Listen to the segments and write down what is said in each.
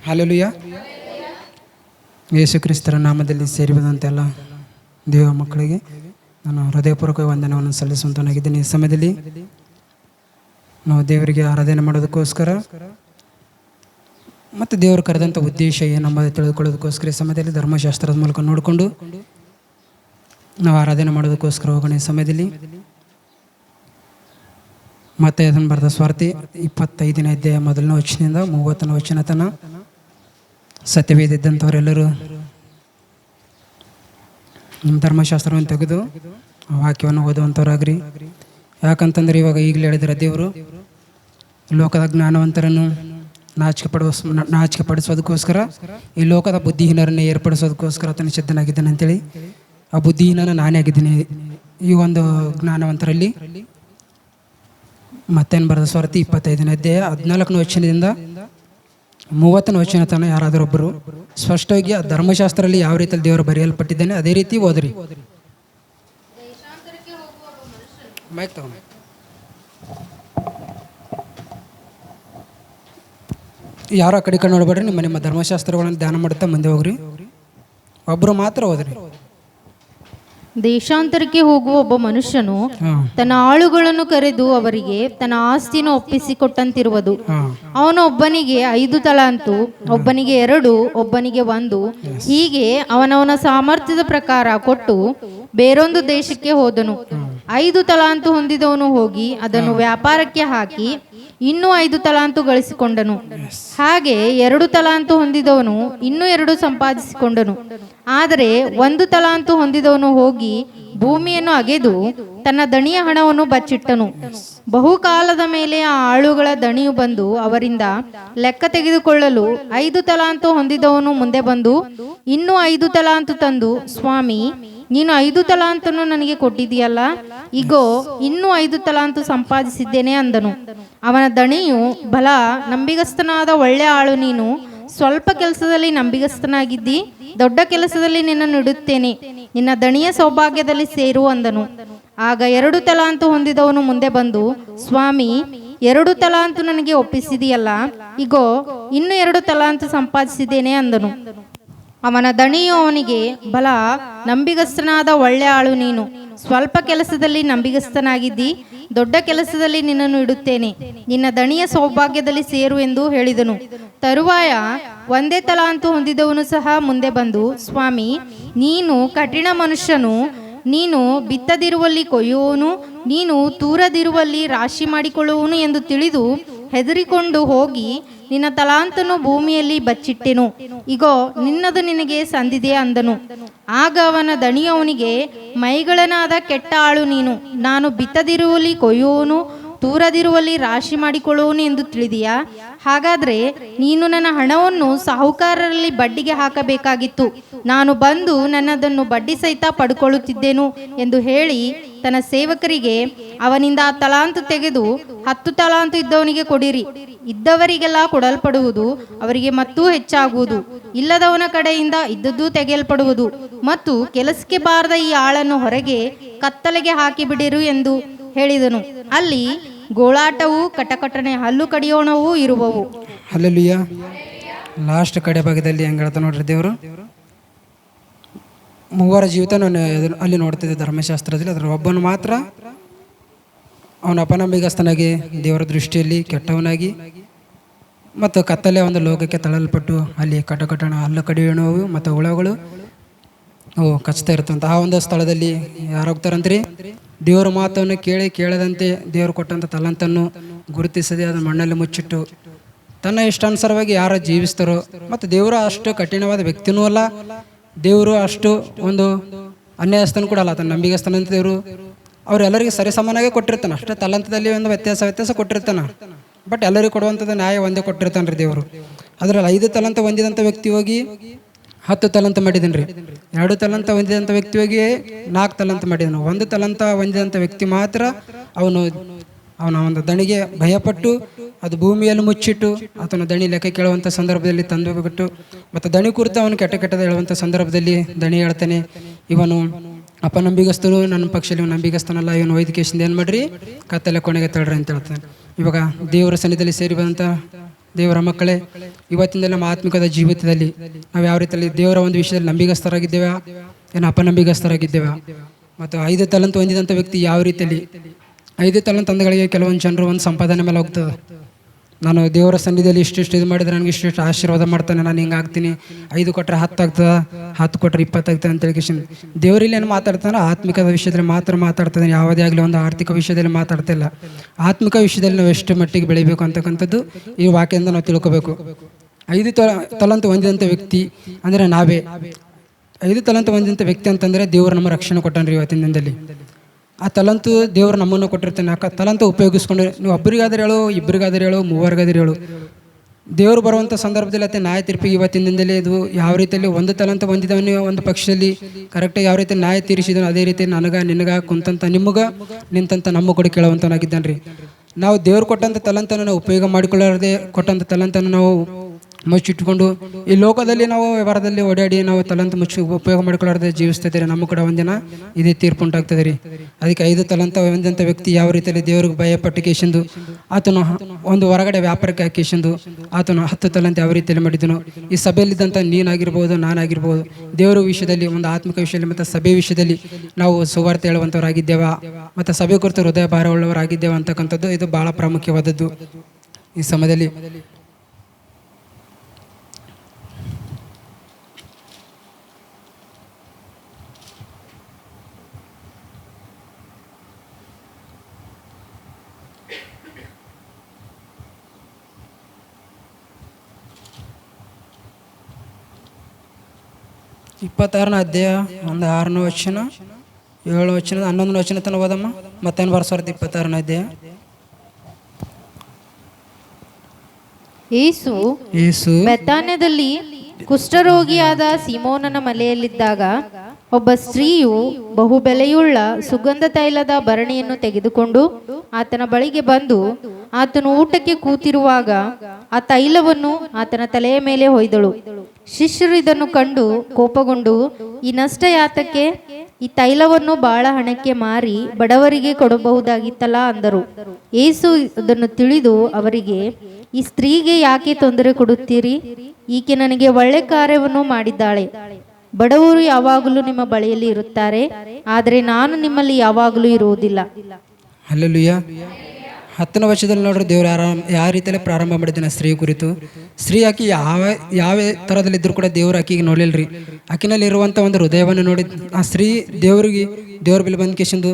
Hallelujah. ಯೇಸು ಕ್ರಿಸ್ತರ ನಾಮದಲ್ಲಿ ಸೇರಿ ಬಂದಂತೆಲ್ಲ ದೇವ ಮಕ್ಕಳಿಗೆ ನಾನು ಹೃದಯಪೂರ್ವಕ ವಂದನವನ್ನು ಸಲ್ಲಿಸುವಂತನಾಗಿದ್ದೇನೆ. ಈ ಸಮಯದಲ್ಲಿ ನಾವು ದೇವರಿಗೆ ಆರಾಧನೆ ಮಾಡೋದಕ್ಕೋಸ್ಕರ ಮತ್ತು ದೇವರು ಕರೆದಂಥ ಉದ್ದೇಶ ಏನಂಬ ತಿಳಿದುಕೊಳ್ಳೋದಕ್ಕೋಸ್ಕರ ಈ ಸಮಯದಲ್ಲಿ ಧರ್ಮಶಾಸ್ತ್ರದ ಮೂಲಕ ನೋಡಿಕೊಂಡು ನಾವು ಆರಾಧನೆ ಮಾಡೋದಕ್ಕೋಸ್ಕರ ಹೋಗೋಣ. ಈ ಸಮಯದಲ್ಲಿ ಮತ್ತೆ ಅದನ್ನು ಬರೆದ ಸ್ವಾರ್ಥಿ 25ನೇ ಅಧ್ಯಾಯ 1ನೇ ವಚನದಿಂದ 30ನೇ ವಚನ ತನಕ ಸತ್ಯವೇದಿದ್ದಂಥವರೆಲ್ಲರೂ ನಿಮ್ಮ ಧರ್ಮಶಾಸ್ತ್ರವನ್ನು ತೆಗೆದು ವಾಕ್ಯವನ್ನು ಓದುವಂಥವ್ರಾಗ್ರಿ. ಯಾಕಂತಂದ್ರೆ ಇವಾಗ ಈಗಲೇ ಹೇಳಿದರೆ ದೇವರು ಲೋಕದ ಜ್ಞಾನವಂತರನ್ನು ನಾಚಿಕೆ ಪಡಿಸೋದಕ್ಕೋಸ್ಕರ ಈ ಲೋಕದ ಬುದ್ಧಿಹೀನರನ್ನು ಏರ್ಪಡಿಸೋದಕ್ಕೋಸ್ಕರ ಆತನು ಸಿದ್ಧನಾಗಿದ್ದಾನೆ ಅಂತೇಳಿ ಆ ಬುದ್ಧಿಹೀನನ ನಾನೇ ಆಗಿದ್ದೀನಿ ಈ ಒಂದು ಜ್ಞಾನವಂತರಲ್ಲಿ. ಮತ್ತೇನು ಬರೆದ ಸ್ವಾರ್ಥಿ 25ನೇ ಅಧ್ಯಾಯ 14ನೇ ವಚನದಿಂದ 30ನೇ ವಚನ ತನಕ ಯಾರಾದರೂ ಒಬ್ಬರು ಸ್ಪಷ್ಟವಾಗಿ ಆ ಧರ್ಮಶಾಸ್ತ್ರದಲ್ಲಿ ಯಾವ ರೀತಿಯಲ್ಲಿ ದೇವರು ಬರೆಯಲ್ಪಟ್ಟಿದ್ದಾನೆ ಅದೇ ರೀತಿ ಓದ್ರಿ. ಮೈಕ್ ತಗೊಂಡು ಯಾರು ಆ ಕಡೆ ನೋಡ್ಬೇಡ್ರಿ. ನಿಮ್ಮ ಧರ್ಮಶಾಸ್ತ್ರಗಳನ್ನು ಧ್ಯಾನ ಮಾಡುತ್ತಾ ಮುಂದೆ ಹೋಗ್ರಿ. ಒಬ್ಬರು ಮಾತ್ರ ಓದ್ರಿ. ದೇಶಾಂತರಕ್ಕೆ ಹೋಗುವ ಒಬ್ಬ ಮನುಷ್ಯನು ತನ್ನ ಆಳುಗಳನ್ನು ಕರೆದು ಅವರಿಗೆ ತನ್ನ ಆಸ್ತಿಯನ್ನು ಒಪ್ಪಿಸಿಕೊಟ್ಟಂತಿರುವುದು. ಅವನು ಒಬ್ಬನಿಗೆ 5 ತಲಾಂತು, ಒಬ್ಬನಿಗೆ 2, ಒಬ್ಬನಿಗೆ 1, ಹೀಗೆ ಅವನವನ ಸಾಮರ್ಥ್ಯದ ಪ್ರಕಾರ ಕೊಟ್ಟು ಬೇರೊಂದು ದೇಶಕ್ಕೆ ಹೋದನು. 5 ತಲಾಂತು ಹೊಂದಿದವನು ಹೋಗಿ ಅದನ್ನು ವ್ಯಾಪಾರಕ್ಕೆ ಹಾಕಿ ಇನ್ನೂ 5 ತಲಾಂತು ಗಳಿಸಿಕೊಂಡನು. ಹಾಗೆ 2 ತಲಾಂತು ಹೊಂದಿದವನು ಇನ್ನೂ 2 ಸಂಪಾದಿಸಿಕೊಂಡನು. ಆದರೆ 1 ತಲಾಂತು ಹೊಂದಿದವನು ಹೋಗಿ ಭೂಮಿಯನ್ನು ಅಗೆದು ತನ್ನ ದಣಿಯ ಹಣವನ್ನು ಬಚ್ಚಿಟ್ಟನು. ಬಹುಕಾಲದ ಮೇಲೆ ಆ ಆಳುಗಳ ದಣಿಯು ಬಂದು ಅವರಿಂದ ಲೆಕ್ಕ ತೆಗೆದುಕೊಳ್ಳಲು 5 ತಲಾಂತು ಹೊಂದಿದವನು ಮುಂದೆ ಬಂದು ಇನ್ನೂ 5 ತಲಾಂತು ತಂದು, ಸ್ವಾಮಿ, ನೀನು 5 ತಲಾಂತನ್ನು ನನಗೆ ಕೊಟ್ಟಿದೆಯಲ್ಲ, ಇಗೋ ಇನ್ನೂ 5 ತಲಾಂತು ಸಂಪಾದಿಸಿದ್ದೇನೆ ಅಂದನು. ಅವನ ದಣಿಯು, ಬಲ ನಂಬಿಗಸ್ತನಾದ ಒಳ್ಳೆ ಆಳು, ನೀನು ಸ್ವಲ್ಪ ಕೆಲಸದಲ್ಲಿ ನಂಬಿಗಸ್ತನಾಗಿದ್ದಿ, ದೊಡ್ಡ ಕೆಲಸದಲ್ಲಿ ನಿನ್ನನ್ನು ಇಡುತ್ತೇನೆ, ನಿನ್ನ ದಣಿಯ ಸೌಭಾಗ್ಯದಲ್ಲಿ ಸೇರು ಅಂದನು. ಆಗ 2 ತಲಾಂತು ಹೊಂದಿದವನು ಮುಂದೆ ಬಂದು, ಸ್ವಾಮಿ, 2 ತಲಾಂತು ನನಗೆ ಒಪ್ಪಿಸಿದೆಯಲ್ಲ, ಇಗೋ ಇನ್ನು 2 ತಲಾಂತು ಸಂಪಾದಿಸಿದ್ದೇನೆ ಅಂದನು. ಅವನ ದಣಿಯು ಅವನಿಗೆ, ಬಲ ನಂಬಿಗಸ್ತನಾದ ಒಳ್ಳೆ ಆಳು, ನೀನು ಸ್ವಲ್ಪ ಕೆಲಸದಲ್ಲಿ ನಂಬಿಗಸ್ತನಾಗಿದ್ದಿ, ದೊಡ್ಡ ಕೆಲಸದಲ್ಲಿ ನಿನ್ನನ್ನು ಇಡುತ್ತೇನೆ, ನಿನ್ನ ದಣಿಯ ಸೌಭಾಗ್ಯದಲ್ಲಿ ಸೇರು ಎಂದು ಹೇಳಿದನು. ತರುವಾಯ 1 ತಲಾಂತು ಹೊಂದಿದವನು ಸಹ ಮುಂದೆ ಬಂದು, ಸ್ವಾಮಿ, ನೀನು ಕಠಿಣ ಮನುಷ್ಯನು, ನೀನು ಬಿತ್ತದಿರುವಲ್ಲಿ ಕೊಯ್ಯುವವನು, ನೀನು ತೂರದಿರುವಲ್ಲಿ ರಾಶಿ ಮಾಡಿಕೊಳ್ಳುವನು ಎಂದು ತಿಳಿದು ಹೆದರಿಕೊಂಡು ಹೋಗಿ ನಿನ್ನ ತಲಾಂತನ್ನು ಭೂಮಿಯಲ್ಲಿ ಬಚ್ಚಿಟ್ಟೆನು, ಇಗೋ ನಿನ್ನದು ನಿನಗೆ ಸಂದಿದೆ ಅಂದನು. ಆಗ ಅವನ ದಣಿಯು ಅವನಿಗೆ, ಮೈಗಳನಾದ ಕೆಟ್ಟ ಆಳು ನೀನು, ನಾನು ಬಿತ್ತದಿರುವಲ್ಲಿ ಕೊಯ್ಯುವವನು, ತೂರದಿರುವಲ್ಲಿ ರಾಶಿ ಮಾಡಿಕೊಳ್ಳುವನು ಎಂದು ತಿಳಿದೀಯಾ? ಹಾಗಾದರೆ ನೀನು ನನ್ನ ಹಣವನ್ನು ಸಾಹುಕಾರರಲ್ಲಿ ಬಡ್ಡಿಗೆ ಹಾಕಬೇಕಾಗಿತ್ತು, ನಾನು ಬಂದು ನನ್ನದನ್ನು ಬಡ್ಡಿ ಸಹಿತ ಪಡ್ಕೊಳ್ಳುತ್ತಿದ್ದೇನು ಎಂದು ಹೇಳಿ ತನ್ನ ಸೇವಕರಿಗೆ, ಅವನಿಂದ ಆ ತಲಾಂತು ತೆಗೆದು 10 ತಲಾಂತು ಇದ್ದವನಿಗೆ ಕೊಡಿರಿ, ಇದ್ದವರಿಗೆಲ್ಲ ಕೊಡಲ್ಪಡುವುದು, ಅವರಿಗೆ ಮತ್ತೂ ಹೆಚ್ಚಾಗುವುದು, ಇಲ್ಲದವನ ಕಡೆಯಿಂದ ಇದ್ದದ್ದು ತೆಗೆಯಲ್ಪಡುವುದು, ಮತ್ತು ಕೆಲಸಕ್ಕೆ ಬಾರದ ಈ ಆಳನ್ನು ಹೊರಗೆ ಕತ್ತಲೆಗೆ ಹಾಕಿಬಿಡಿರು ಎಂದು ಹೇಳಿದನು. ಅಲ್ಲಿ ಗೋಳಾಟವೂ ಕಟಕಟನೆ ಹಲ್ಲು ಕಡಿಯೋಣವೂ ಇರುವವು. ಹಲ್ಲೆಲೂಯಾ. ಲಾಸ್ಟ್ ಕಡೆ ಭಾಗದಲ್ಲಿ ಹೆಂಗೆ ಹೇಳ್ತಾ ನೋಡ್ರಿ ದೇವರು, ಮೂವರ ಜೀವಿತ ಅಲ್ಲಿ ನೋಡ್ತಿದ್ದೆ ಧರ್ಮಶಾಸ್ತ್ರದಲ್ಲಿ. ಅದರ ಒಬ್ಬನು ಮಾತ್ರ ಅವನ ಅಪನಂಬಿಗಸ್ತನಾಗಿ ದೇವರ ದೃಷ್ಟಿಯಲ್ಲಿ ಕೆಟ್ಟವನಾಗಿ ಮತ್ತು ಕತ್ತಲೆ ಒಂದು ಲೋಕಕ್ಕೆ ತಳ್ಳಲ್ಪಟ್ಟು ಅಲ್ಲಿ ಕಟಕಟಣ ಹಲ್ಲು ಕಡಿಯೋಣವು ಮತ್ತು ಹುಳಗಳು ಕಚ್ತಾ ಇರ್ತಂತ ಆ ಒಂದು ಸ್ಥಳದಲ್ಲಿ ಯಾರು ಹೋಗ್ತಾರಂತ್ರಿ, ದೇವರ ಮಾತನ್ನು ಕೇಳದಂತೆ ದೇವರು ಕೊಟ್ಟಂಥ ತಲಾಂತನ್ನು ಗುರುತಿಸದೆ ಅದನ್ನು ಮಣ್ಣಲ್ಲಿ ಮುಚ್ಚಿಟ್ಟು ತನ್ನ ಇಷ್ಟಾನುಸಾರವಾಗಿ ಯಾರು ಜೀವಿಸ್ತಾರೋ, ಮತ್ತು ದೇವರು ಅಷ್ಟು ಕಠಿಣವಾದ ವ್ಯಕ್ತಿನೂ ಅಲ್ಲ, ದೇವರು ಅಷ್ಟು ಒಂದು ಅನ್ಯಾಯಸ್ಥನು ಕೂಡ ಅಲ್ಲ, ತನ್ನ ನಂಬಿಗಸ್ತನ ಅಂತ ದೇವರು ಅವರೆಲ್ಲರಿಗೆ ಸರಿಸಮಾನಾಗೆ ಕೊಟ್ಟಿರ್ತಾನೆ. ಅಷ್ಟೇ ತಲಾಂತದಲ್ಲಿ ಒಂದು ವ್ಯತ್ಯಾಸ ಕೊಟ್ಟಿರ್ತಾನೆ, ಬಟ್ ಎಲ್ಲರಿಗೂ ಕೊಡುವಂಥದ್ದು ನ್ಯಾಯ ಒಂದೇ ಕೊಟ್ಟಿರ್ತಾನೆ ರೀ ದೇವರು. ಅದರಲ್ಲಿ 5 ತಲಾಂತ ಹೊಂದಿದಂಥ ವ್ಯಕ್ತಿ ಹೋಗಿ 10 ತಲಾಂತ ಮಾಡಿದನು ರೀ. 2 ತಲಾಂತ ಹೊಂದಿದಂಥ ವ್ಯಕ್ತಿ ಹೋಗಿ 4 ತಲಾಂತ ಮಾಡಿದನು. 1 ತಲಾಂತ ಹೊಂದಿದಂಥ ವ್ಯಕ್ತಿ ಮಾತ್ರ ಅವನ ಒಂದು ದಣಿಗೆ ಭಯಪಟ್ಟು ಅದು ಭೂಮಿಯಲ್ಲಿ ಮುಚ್ಚಿಟ್ಟು ಆತನ ದಣಿ ಲೆಕ್ಕ ಕೇಳುವಂಥ ಸಂದರ್ಭದಲ್ಲಿ ತಂದು ಬಿಟ್ಟು, ಮತ್ತು ದಣಿ ಕುರಿತು ಅವನು ಕೆಟ್ಟದ ಹೇಳುವಂಥ ಸಂದರ್ಭದಲ್ಲಿ ದಣಿ ಹೇಳ್ತಾನೆ, ಇವನು ಅಪನಂಬಿಗಸ್ತರು, ನನ್ನ ಪಕ್ಷದಲ್ಲಿ ಇವನು ನಂಬಿಗಸ್ತನಲ್ಲ, ಇವನು ವೈದ್ಯಕೇಶಿಂದ ಏನು ಮಾಡ್ರಿ ಕತ್ತಲೆ ಕೊನೆಗೆ ತಳ್ರಿ ಅಂತ ಹೇಳ್ತಾನೆ. ಇವಾಗ ದೇವರ ಸನ್ನಿಧಿಯಲ್ಲಿ ಸೇರಿ ಬಂದಂಥ ದೇವರ ಮಕ್ಕಳೇ, ಇವತ್ತಿಂದ ನಮ್ಮ ಆತ್ಮಿಕದ ಜೀವಿತದಲ್ಲಿ ನಾವು ಯಾವ ರೀತಿಯಲ್ಲಿ ದೇವರ ಒಂದು ವಿಷಯದಲ್ಲಿ ನಂಬಿಗಸ್ತರಾಗಿದ್ದೇವೆ, ಏನು ಅಪನಂಬಿಗಸ್ತರಾಗಿದ್ದೇವೆ. ಮತ್ತು 5 ತಲಂತು ಹೊಂದಿದಂಥ ವ್ಯಕ್ತಿ ಯಾವ ರೀತಿಯಲ್ಲಿ 5 ತಲಂತು ತಂದೆಗಳಿಗೆ ಕೆಲವೊಂದು ಜನರು ಒಂದು ಸಂಪಾದನೆ ಮೇಲೆ ಹೋಗ್ತದೆ. ನಾನು ದೇವರ ಸನ್ನಿಧಿಯಲ್ಲಿ ಇಷ್ಟಿಷ್ಟು ಇದು ಮಾಡಿದ್ರೆ ನನಗೆ ಇಷ್ಟಿಷ್ಟು ಆಶೀರ್ವಾದ ಮಾಡ್ತಾನೆ, ನಾನು ಹಿಂಗೆ ಆಗ್ತೀನಿ, 5 ಕೊಟ್ಟರೆ 10 ಆಗ್ತದೆ, 10 ಕೊಟ್ಟರೆ 20 ಆಗ್ತದೆ ಅಂತೇಳಿ ದೇವರಲ್ಲಿ ಏನು ಮಾತಾಡ್ತಾನೆ ಆತ್ಮಿಕದ ವಿಷಯದಲ್ಲಿ ಮಾತ್ರ ಮಾತಾಡ್ತಾನೆ. ಯಾವುದೇ ಆಗಲಿ ಒಂದು ಆರ್ಥಿಕ ವಿಷಯದಲ್ಲಿ ಮಾತಾಡ್ತಿಲ್ಲ. ಆತ್ಮಿಕ ವಿಷಯದಲ್ಲಿ ನಾವು ಎಷ್ಟು ಮಟ್ಟಿಗೆ ಬೆಳಿಬೇಕು ಅಂತಕ್ಕಂಥದ್ದು ಈ ವಾಕ್ಯದಿಂದ ನಾವು ತಿಳ್ಕೊಬೇಕು. 5 ತಲಂತು ಹೊಂದಿದಂಥ ವ್ಯಕ್ತಿ ಅಂದರೆ ನಾವೇ. 5 ತಲಂತು ಹೊಂದಿದಂಥ ವ್ಯಕ್ತಿ ಅಂತಂದರೆ ದೇವರು ನಮ್ಮ ರಕ್ಷಣೆ ಕೊಟ್ಟನ್ರಿ ಇವತ್ತಿನ ದಿನದಲ್ಲಿ. ಆ ತಲಂತು ದೇವರು ನಮ್ಮನ್ನು ಕೊಟ್ಟಿರ್ತಾನೆ. ಆ ತಲಂತು ಉಪಯೋಗಿಸ್ಕೊಂಡು ನೀವು ಒಬ್ಬರಿಗಾದ್ರೆ ಹೇಳು, ಇಬ್ಬರಿಗಾದ್ರೆ ಹೇಳು, ಮೂವರಿಗಾದ್ರೆ ಹೇಳು, ದೇವರು ಬರುವಂಥ ಸಂದರ್ಭದಲ್ಲಿ ಅತ್ತೆ ನ್ಯಾಯ ತೀರ್ಪಿಗೆ ಇವತ್ತಿನ ದಿನದಲ್ಲಿ ಇದು ಯಾವ ರೀತಿಯಲ್ಲಿ 1 ತಲಂತು ಹೊಂದಿದವನು ಒಂದು ಪಕ್ಷದಲ್ಲಿ ಕರೆಕ್ಟಾಗಿ ಯಾವ ರೀತಿ ನ್ಯಾಯ ತೀರಿಸಿದನು, ಅದೇ ರೀತಿ ನಿನಗ ಕುಂತಂತ ನಿಮಗೆ ನಿಂತಂತ ನಮ್ಮ ಕೂಡ ಕೇಳುವಂತನಾಗಿದ್ದಾನೆ ರೀ. ನಾವು ದೇವ್ರು ಕೊಟ್ಟಂಥ ತಲಂತನ್ನು ನಾವು ಉಪಯೋಗ ಮಾಡಿಕೊಳ್ಳಾರದೆ ಕೊಟ್ಟಂಥ ತಲಂತನ್ನು ನಾವು ಮುಚ್ಚಿಟ್ಕೊಂಡು ಈ ಲೋಕದಲ್ಲಿ ನಾವು ವ್ಯವಹಾರದಲ್ಲಿ ಓಡಾಡಿ ನಾವು ತಲಂತು ಉಪಯೋಗ ಮಾಡಿಕೊಳ್ಳಾರದೆ ಜೀವಿಸ್ತಿದ್ದೀರಿ. ನಮ್ಮ ಕೂಡ ಒಂದಿನ ಇದೇ ತೀರ್ಪು ಉಂಟಾಗ್ತದೆ ರೀ. ಅದಕ್ಕೆ 5 ತಲಂತ ಹೊಂದಂಥ ವ್ಯಕ್ತಿ ಯಾವ ರೀತಿಯಲ್ಲಿ ದೇವ್ರಿಗೆ ಭಯಪಟ್ಟು ಕೇಶಂದು ಆತನು ಒಂದು ಹೊರಗಡೆ ವ್ಯಾಪಾರಕ್ಕೆ ಹಾಕಿಸಂದು ಆತನು 10 ತಲಂತ ಯಾವ ರೀತಿಯಲ್ಲಿ ಮಾಡಿದನು. ಈ ಸಭೆಯಲ್ಲಿದ್ದಂಥ ನೀನಾಗಿರ್ಬೋದು, ನಾನಾಗಿರ್ಬೋದು, ದೇವರ ವಿಷಯದಲ್ಲಿ ಒಂದು ಆತ್ಮಿಕ ವಿಷಯದಲ್ಲಿ ಮತ್ತು ಸಭೆ ವಿಷಯದಲ್ಲಿ ನಾವು ಸುವಾರ್ತೆ ಹೇಳುವಂಥವರಾಗಿದ್ದೇವಾ ಮತ್ತು ಸಭೆ ಕುರಿತು ಹೃದಯ ಭಾರವುಳ್ಳವರಾಗಿದ್ದೇವೆ ಅಂತಕ್ಕಂಥದ್ದು ಇದು ಬಹಳ ಪ್ರಾಮುಖ್ಯವಾದದ್ದು ಈ ಸಮಯದಲ್ಲಿ. ಇಪ್ಪತ್ತಾರನೇ ಅಧ್ಯಾಯ 6ನೇ ವಚನ 7ನೇ ವಚನ 11ನೇ ವಚನ ತನಕ ಓದಮ್ಮ. ಮತ್ತೇನು ಬರ್ಸೋರ್ದು 26ನೇ ಅಧ್ಯಾಯ. ಯೇಸು ಬೆತಾನ್ಯದಲ್ಲಿ ಕುಷ್ಠರೋಗಿಯಾದ ಸೀಮೋನನ ಮನೆಯಲ್ಲಿದ್ದಾಗ ಒಬ್ಬ ಸ್ತ್ರೀಯು ಬಹುಬೆಲೆಯುಳ್ಳ ಸುಗಂಧ ತೈಲದ ಭರಣಿಯನ್ನು ತೆಗೆದುಕೊಂಡು ಆತನ ಬಳಿಗೆ ಬಂದು ಆತನು ಊಟಕ್ಕೆ ಕೂತಿರುವಾಗ ಆ ತೈಲವನ್ನು ಆತನ ತಲೆಯ ಮೇಲೆ ಹೊಯ್ದಳು. ಶಿಷ್ಯರು ಇದನ್ನು ಕಂಡು ಕೋಪಗೊಂಡು, ಈ ನಷ್ಟ ಯಾತಕ್ಕೆ? ಈ ತೈಲವನ್ನು ಬಹಳ ಹಣಕ್ಕೆ ಮಾರಿ ಬಡವರಿಗೆ ಕೊಡಬಹುದಾಗಿತ್ತಲ್ಲ ಅಂದರು. ಯೇಸು ಅದನ್ನು ತಿಳಿದು ಅವರಿಗೆ, ಈ ಸ್ತ್ರೀಗೆ ಯಾಕೆ ತೊಂದರೆ ಕೊಡುತ್ತೀರಿ? ಈಕೆ ನನಗೆ ಒಳ್ಳೆ ಕಾರ್ಯವನ್ನು ಮಾಡಿದ್ದಾಳೆ. ಬಡವರು ಯಾವಾಗಲೂ ನಿಮ್ಮ ಬಳಿಯಲ್ಲಿ ಇರುತ್ತಾರೆ, ಆದರೆ ನಾನು ನಿಮ್ಮಲ್ಲಿ ಯಾವಾಗಲೂ ಇರುವುದಿಲ್ಲ. ಹಲ್ಲೆಲೂಯಾ. 10ನೇ ವರ್ಷದಲ್ಲಿ ನೋಡ್ರಿ ದೇವ್ರು ಯಾವ ರೀತಿಯಲ್ಲಿ ಪ್ರಾರಂಭ ಮಾಡಿದ್ದಾನೆ ಸ್ತ್ರೀ ಕುರಿತು. ಸ್ತ್ರೀ ಆಕಿ ಯಾವ ಥರದಲ್ಲಿದ್ದರೂ ಕೂಡ ದೇವ್ರು ಆಕಿಗೆ ನೋಡಲಿಲ್ರಿ. ಆಕಿನಲ್ಲಿ ಇರುವಂಥ ಒಂದು ಹೃದಯವನ್ನು ನೋಡಿ ಆ ಸ್ತ್ರೀ ದೇವ್ರ ಬೆಲೆ ಬಂದು ಕೇಶಂದು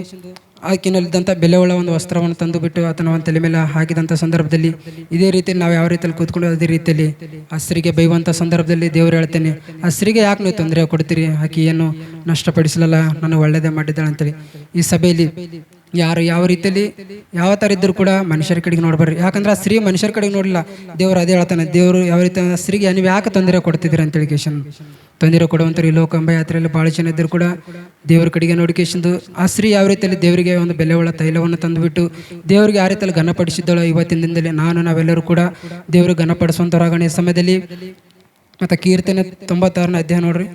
ಆಕಿನಲ್ಲಿದ್ದಂಥ ಬೆಲೆಯುಳ್ಳ ಒಂದು ವಸ್ತ್ರವನ್ನು ತಂದು ಬಿಟ್ಟು ಆತನ ಒಂದು ತಲೆ ಮೇಲೆ ಹಾಕಿದಂಥ ಸಂದರ್ಭದಲ್ಲಿ ಇದೇ ರೀತಿಯಲ್ಲಿ ನಾವು ಯಾವ ರೀತಿಯಲ್ಲಿ ಕೂತ್ಕೊಂಡು ಅದೇ ರೀತಿಯಲ್ಲಿ ಆ ಸ್ತ್ರೀಗೆ ಬೈಯುವಂಥ ಸಂದರ್ಭದಲ್ಲಿ ದೇವ್ರು ಹೇಳ್ತೇನೆ, ಆ ಸ್ತ್ರೀಗೆ ಯಾಕೆ ನೀವು ತೊಂದರೆ ಕೊಡ್ತೀರಿ? ಆಕೆ ಏನು ನಷ್ಟಪಡಿಸಲಲ್ಲ, ನಾನು ಒಳ್ಳೇದೇ ಮಾಡಿದ್ದಾಳೆ ಅಂತೇಳಿ. ಈ ಸಭೆಯಲ್ಲಿ ಯಾರು ಯಾವ ರೀತಿಯಲ್ಲಿ ಯಾವ ಥರ ಇದ್ದರೂ ಕೂಡ ಮನುಷ್ಯರ ಕಡೆಗೆ ನೋಡ್ಬರ್ರಿ. ಯಾಕಂದ್ರೆ ಆ ಸ್ತ್ರೀ ಮನುಷ್ಯರ ಕಡೆಗೆ ನೋಡಲಿಲ್ಲ. ದೇವರು ಅದೇ ಹೇಳ್ತಾನೆ, ದೇವರು ಯಾವ ರೀತಿ ಆ ಸ್ತ್ರೀಗೆ ನೀವು ಯಾಕೆ ತೊಂದರೆ ಕೊಡ್ತಿದ್ದೀರಿ ಅಂತೇಳಿ ಕೇಶನ್ ತೊಂದರೆ ಕೊಡುವಂಥವ್ರು ಈ ಲೋಕಂಬ ಯಾತ್ರೆಯಲ್ಲಿ ಭಾಳ ಜನ ಇದ್ದರೂ ಕೂಡ ದೇವ್ರ ಕಡೆಗೆ ನೋಡಿ ಕೇಶಂದು ಆ ಸ್ತ್ರೀ ಯಾವ ರೀತಿಯಲ್ಲಿ ದೇವರಿಗೆ ಒಂದು ಬೆಲೆಯುಳ್ಳ ತೈಲವನ್ನು ತಂದುಬಿಟ್ಟು ದೇವರಿಗೆ ಯಾವ ರೀತಿಯಲ್ಲಿ ಘನಪಡಿಸಿದ್ದಳು. ಇವತ್ತಿನ ದಿನದಲ್ಲಿ ನಾವೆಲ್ಲರೂ ಕೂಡ ದೇವ್ರಿಗೆ ಘನಪಡಿಸುವಂಥವ್ರಾಗೋಣ ಈ ಸಮಯದಲ್ಲಿ. ಮತ್ತು ಕೀರ್ತನೆ 96ನೇ ಅಧ್ಯಾಯ ನೋಡ್ರಿ.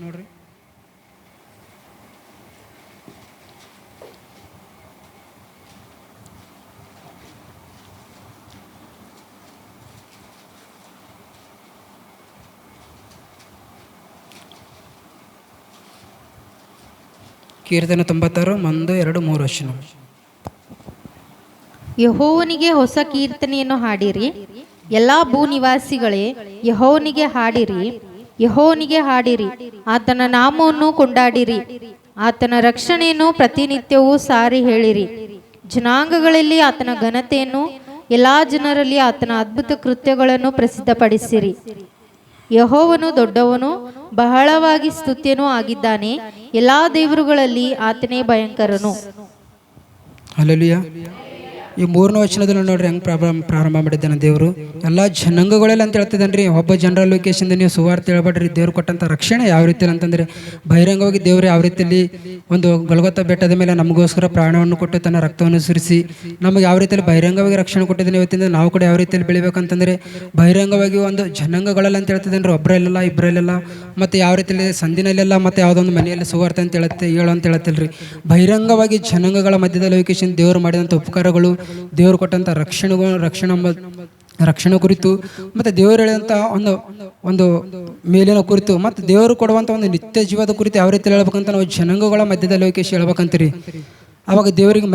ಕೀರ್ತನೆ 96 1, 2, 3 ವಚನ. ಯೆಹೋವನಿಗೆ ಹೊಸ ಕೀರ್ತನೆಯನ್ನು ಹಾಡಿರಿ, ಎಲ್ಲಾ ಭೂ ನಿವಾಸಿಗಳೇ ಯೆಹೋವನಿಗೆ ಹಾಡಿರಿ. ಯೆಹೋವನಿಗೆ ಹಾಡಿರಿ, ಆತನ ನಾಮವನ್ನು ಕೊಂಡಾಡಿರಿ, ಆತನ ರಕ್ಷಣೆಯನ್ನು ಪ್ರತಿನಿತ್ಯವೂ ಸಾರಿ ಹೇಳಿರಿ. ಜನಾಂಗಗಳಲ್ಲಿ ಆತನ ಘನತೆಯನ್ನು, ಎಲ್ಲಾ ಜನರಲ್ಲಿ ಆತನ ಅದ್ಭುತ ಕೃತ್ಯಗಳನ್ನು ಪ್ರಸಿದ್ಧಪಡಿಸಿರಿ. ಯೆಹೋವನು ದೊಡ್ಡವನು, ಬಹಳವಾಗಿ ಸ್ತುತ್ಯನೂ ಆಗಿದ್ದಾನೆ. ಎಲ್ಲಾ ದೇವರುಗಳಲ್ಲಿ ಆತನೇ ಭಯಂಕರನು. ಹಲ್ಲೆಲೂಯಾ. ಈ 3ನೇ ವಚನದಲ್ಲಿ ನೋಡ್ರಿ ಹೆಂಗೆ ಪ್ರಾರಂಭ ಮಾಡಿದ್ದಾನೆ ದೇವರು. ಎಲ್ಲ ಜನಾಂಗಗಳೆಲ್ಲ ಅಂತ ಹೇಳ್ತಿದ್ದಾನೆ ರೀ. ಒಬ್ಬ ಜನರ ಲೋಕೇಶಿಂದ ನೀವು ಸುವಾರ್ತೆ ಹೇಳ್ಬೇಡ್ರಿ. ದೇವ್ರು ಕೊಟ್ಟಂಥ ರಕ್ಷಣೆ ಯಾವ ರೀತಿಯಲ್ಲಿ ಅಂತಂದರೆ ಬಹಿರಂಗವಾಗಿ ದೇವರು ಯಾವ ರೀತಿಯಲ್ಲಿ ಒಂದು ಗೊಲ್ಗೊತ್ತಾ ಬೆಟ್ಟದ ಮೇಲೆ ನಮಗೋಸ್ಕರ ಪ್ರಾಣವನ್ನು ಕೊಟ್ಟು ತನ್ನ ರಕ್ತವನ್ನು ಸುರಿಸಿ ನಮಗೆ ಯಾವ ರೀತಿಯಲ್ಲಿ ಬಹಿರಂಗವಾಗಿ ರಕ್ಷಣೆ ಕೊಟ್ಟಿದ್ದಾನೆ. ಇವತ್ತಿಂದ ನಾವು ಕೂಡ ಯಾವ ರೀತಿಯಲ್ಲಿ ಬೆಳಿಬೇಕಂತಂದರೆ ಬಹಿರಂಗವಾಗಿ ಒಂದು ಜನಾಂಗಗಳೆಲ್ಲ ಅಂತ ಹೇಳ್ತಿದ್ದಾನೆ ರೀ. ಒಬ್ಬರಲ್ಲೆಲ್ಲ ಇಬ್ಬರಲ್ಲೆಲ್ಲ ಮತ್ತು ಯಾವ ರೀತಿಯಲ್ಲಿ ಸಂದಿನಲ್ಲೆಲ್ಲ ಮತ್ತು ಯಾವುದೊಂದು ಮನೆಯಲ್ಲಿ ಸುವಾರ್ತೆ ಅಂತ ಹೇಳು ಅಂತ ಹೇಳತ್ತಿಲ್ಲ ರೀ. ಬಹಿರಂಗವಾಗಿ ಜನಾಂಗಗಳ ಮಧ್ಯದಲ್ಲಿ ಲೋಕೇಶನ್ ದೇವರು ಮಾಡಿದಂಥ ಉಪಕಾರಗಳು, ದೇವರು ಕೊಟ್ಟಂಥ ರಕ್ಷಣೆ ರಕ್ಷಣೆ ಕುರಿತು ಮತ್ತು ದೇವರು ಹೇಳಿದಂಥ ಒಂದು ಒಂದು ಮೇಲಿನ ಕುರಿತು ಮತ್ತು ದೇವರು ಕೊಡುವಂಥ ಒಂದು ನಿತ್ಯ ಜೀವದ ಕುರಿತು ಯಾವ ರೀತಿ ಹೇಳ್ಬೇಕಂತ ನಾವು ಜನಾಂಗಗಳ ಮಧ್ಯದಲ್ಲಿ ಹೋಗಿ ಹೇಳ್ಬೇಕಂತೀರಿ. ಆವಾಗ ದೇವರಿಗೆ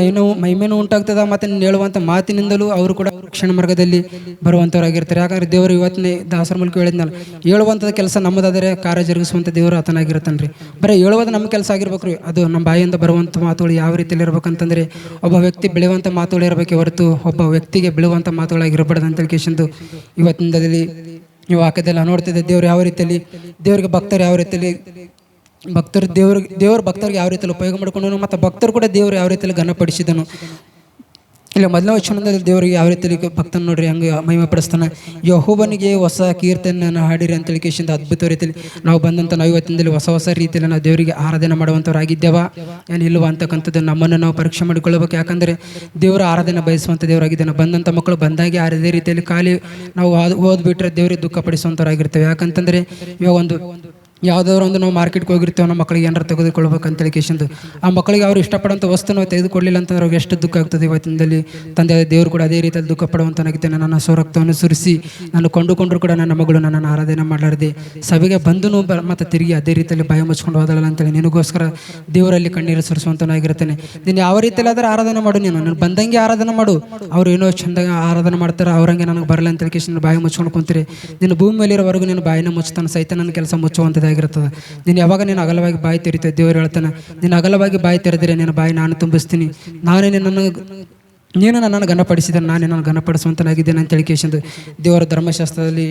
ಮೈಮೇನೂ ಉಂಟಾಗ್ತದೆ ಮತ್ತು ನೀನು ಹೇಳುವಂಥ ಮಾತಿನಿಂದಲೂ ಅವರು ಕೂಡ ರಕ್ಷಣೆ ಮಾರ್ಗದಲ್ಲಿ ಬರುವಂಥವ್ರಾಗಿರ್ತಾರೆ. ಯಾಕಂದರೆ ದೇವರು ಇವತ್ತಿನ ದಾಸರ ಮೂಲಕ ಹೇಳಿದ್ನಲ್ಲ, ಹೇಳುವಂಥದ್ದು ಕೆಲಸ ನಮ್ಮದಾದರೆ ಕಾರ್ಯ ಜರುಗಿಸುವಂಥ ದೇವರು ಆತನಾಗಿರುತ್ತಾನೆ ರೀ. ಬರೀ ಹೇಳುವುದು ನಮ್ಮ ಕೆಲಸ ಆಗಿರ್ಬೇಕು ರೀ. ಅದು ನಮ್ಮ ಬಾಯಿಂದ ಬರುವಂಥ ಮಾತುಗಳು ಯಾವ ರೀತಿಯಲ್ಲಿ ಇರ್ಬೇಕಂತಂದರೆ ಒಬ್ಬ ವ್ಯಕ್ತಿ ಬೆಳೆಯುವಂಥ ಮಾತುಗಳು ಇರಬೇಕೆ ಹೊರತು ಒಬ್ಬ ವ್ಯಕ್ತಿಗೆ ಬೆಳೆಯುವಂಥ ಮಾತುಗಳಾಗಿರಬಾರ್ದು ಅಂತ ಕೇಶಂದು ಇವತ್ತಿನದಲ್ಲಿ ಈ ವಾಕ್ಯದೆಲ್ಲ ನೋಡ್ತಿದ್ದೆ. ದೇವರು ಯಾವ ರೀತಿಯಲ್ಲಿ, ದೇವರಿಗೆ ಭಕ್ತರು ಯಾವ ರೀತಿಯಲ್ಲಿ, ಭಕ್ತರು ದೇವ್ರ ಭಕ್ತರಿಗೆ ಯಾವ ರೀತಿಯಲ್ಲಿ ಉಪಯೋಗ ಮಾಡಿಕೊಂಡನು ಮತ್ತು ಭಕ್ತರು ಕೂಡ ದೇವರು ಯಾವ ರೀತಿಯಲ್ಲಿ ಘನಪಡಿಸಿದನು. ಇಲ್ಲ ಮೊದಲನೇ ವಚನದಲ್ಲಿ ದೇವರಿಗೆ ಯಾವ ರೀತಿಯಲ್ಲಿ ಭಕ್ತನ ನೋಡ್ರಿ ಹಂಗೆ ಮಹಿಮೆ ಪಡಿಸ್ತಾನೆ. ಯೆಹೋವನಿಗೆ ಹೊಸ ಕೀರ್ತನೆಯನ್ನು ಹಾಡಿರಿ ಅಂತೇಳಿ ಕೇಶಿಂದ ಅದ್ಭುತ ರೀತಿಯಲ್ಲಿ ನಾವು ಬಂದಂಥ ನಾವು ಇವತ್ತಿನಲ್ಲಿ ಹೊಸ ರೀತಿಯಲ್ಲಿ ನಾವು ದೇವರಿಗೆ ಆರಾಧನೆ ಮಾಡುವಂಥವ್ರಾಗಿದ್ದೇವಾ ಏನು ಇಲ್ವಾ ಅಂತಕ್ಕಂಥದ್ದು ನಮ್ಮನ್ನು ನಾವು ಪರೀಕ್ಷೆ ಮಾಡಿಕೊಳ್ಳಬೇಕು. ಯಾಕಂದರೆ ದೇವರ ಆರಾಧನೆ ಬಯಸುವಂಥ ದೇವರಾಗಿದ್ದಾನೆ. ಬಂದಂಥ ಮಕ್ಕಳು ಬಂದಾಗೆ ಅದೇ ರೀತಿಯಲ್ಲಿ ಖಾಲಿ ನಾವು ಓದ್ಬಿಟ್ರೆ ದೇವರಿಗೆ ದುಃಖ ಪಡಿಸುವಂಥವ್ರಾಗಿರ್ತೇವೆ. ಯಾಕಂತಂದರೆ ಇವಾಗ ಒಂದು ಯಾವುದಾದ್ರು ಒಂದು ನಾವು ಮಾರ್ಕೆಟ್ಗೆ ಹೋಗಿರ್ತೇವೆ, ನಮ್ಮ ಮಕ್ಕಳಿಗೆ ಏನಾರು ತೆಗೆದುಕೊಳ್ಬೇಕಂತೇಳಿ ಕೇಶಂದು ಆ ಮಕ್ಕಳಿಗೆ ಅವರು ಇಷ್ಟಪಡೋಂಥ ವಸ್ತು ನಾವು ತೆಗೆದುಕೊಳ್ಳಿಲ್ಲ ಅಂತಂದ್ರೆ ಅವ್ರಿಗೆ ಎಷ್ಟು ದುಃಖ ಆಗ್ತದೆ. ಇವತ್ತಿನಲ್ಲಿ ತಂದೆ ದೇವರು ಕೂಡ ಅದೇ ರೀತಿಯಲ್ಲಿ ದುಃಖ ಪಡುವಂತನಾಗಿದ್ದೇನೆ. ನನ್ನ ಸ್ವರಕ್ತವನ್ನು ಸುರಿಸಿ ನಾನು ಕೊಂಡುಕೊಂಡ್ರು ಕೂಡ ನನ್ನ ಮಗಳು ನನ್ನನ್ನು ಆರಾಧನೆ ಮಾಡಲಾರದೆ ಸಭೆಗೆ ಬಂದು ಮತ್ತು ತಿರುಗಿ ಅದೇ ರೀತಿಯಲ್ಲಿ ಭಯ ಮುಚ್ಕೊಂಡು ಹೋದಲ್ಲ ಅಂತೇಳಿ ನಿನಗೋಸ್ಕರ ದೇವರಲ್ಲಿ ಕಣ್ಣೀರು ಸುರಿಸುವಂತನಾಗಿರುತ್ತೇನೆ. ನೀನು ಯಾವ ರೀತಿಯಲ್ಲಿ ಆದ್ರೆ ಆರಾಧನೆ ಮಾಡು, ನೀನು ಬಂದಂಗೆ ಆರಾಧನೆ ಮಾಡು. ಅವ್ರು ಏನೋ ಚಂದ ಆರಾಧನೆ ಮಾಡ್ತಾರೆ, ಅವ್ರಂಗೆ ನನಗೆ ಬರಲ್ಲ ಅಂತೇಳಿ ಕೇಶನ್ ಬಾಯಿ ಮುಚ್ಕೊಂಡು ಕುಂತೀರಿ. ನೀನು ಭೂಮಿ ಮೇಲಿರೋವರೆಗೂ ನೀನು ಬಾಯಿನ ಮುಚ್ತಾನೆ, ಸಹಿತ ನನ್ನ ಕೆಲಸ ಮುಚ್ಚುವಂಥದ್ದು ಆಗಿರ್ತದೆ. ನೀನು ಯಾವಾಗ ನೀನು ಅಗಲವಾಗಿ ಬಾಯಿ ತೆರಿತೇವೆ ದೇವರು ಹೇಳ್ತಾನೆ, ನೀನು ಅಗಲವಾಗಿ ಬಾಯಿ ತೆರೆದರೆ ನಿನ್ನ ಬಾಯಿ ನಾನು ತುಂಬಿಸ್ತೀನಿ, ನೀನು ನನ್ನನ್ನು ಘನಪಡಿಸಿದರೆ ನಾನು ನನ್ನನ್ನು ಘನಪಡಿಸುವಂತನಾಗಿದ್ದೇನೆ ಅಂತೇಳಿ ಕೇಶಂದು ದೇವರ ಧರ್ಮಶಾಸ್ತ್ರದಲ್ಲಿ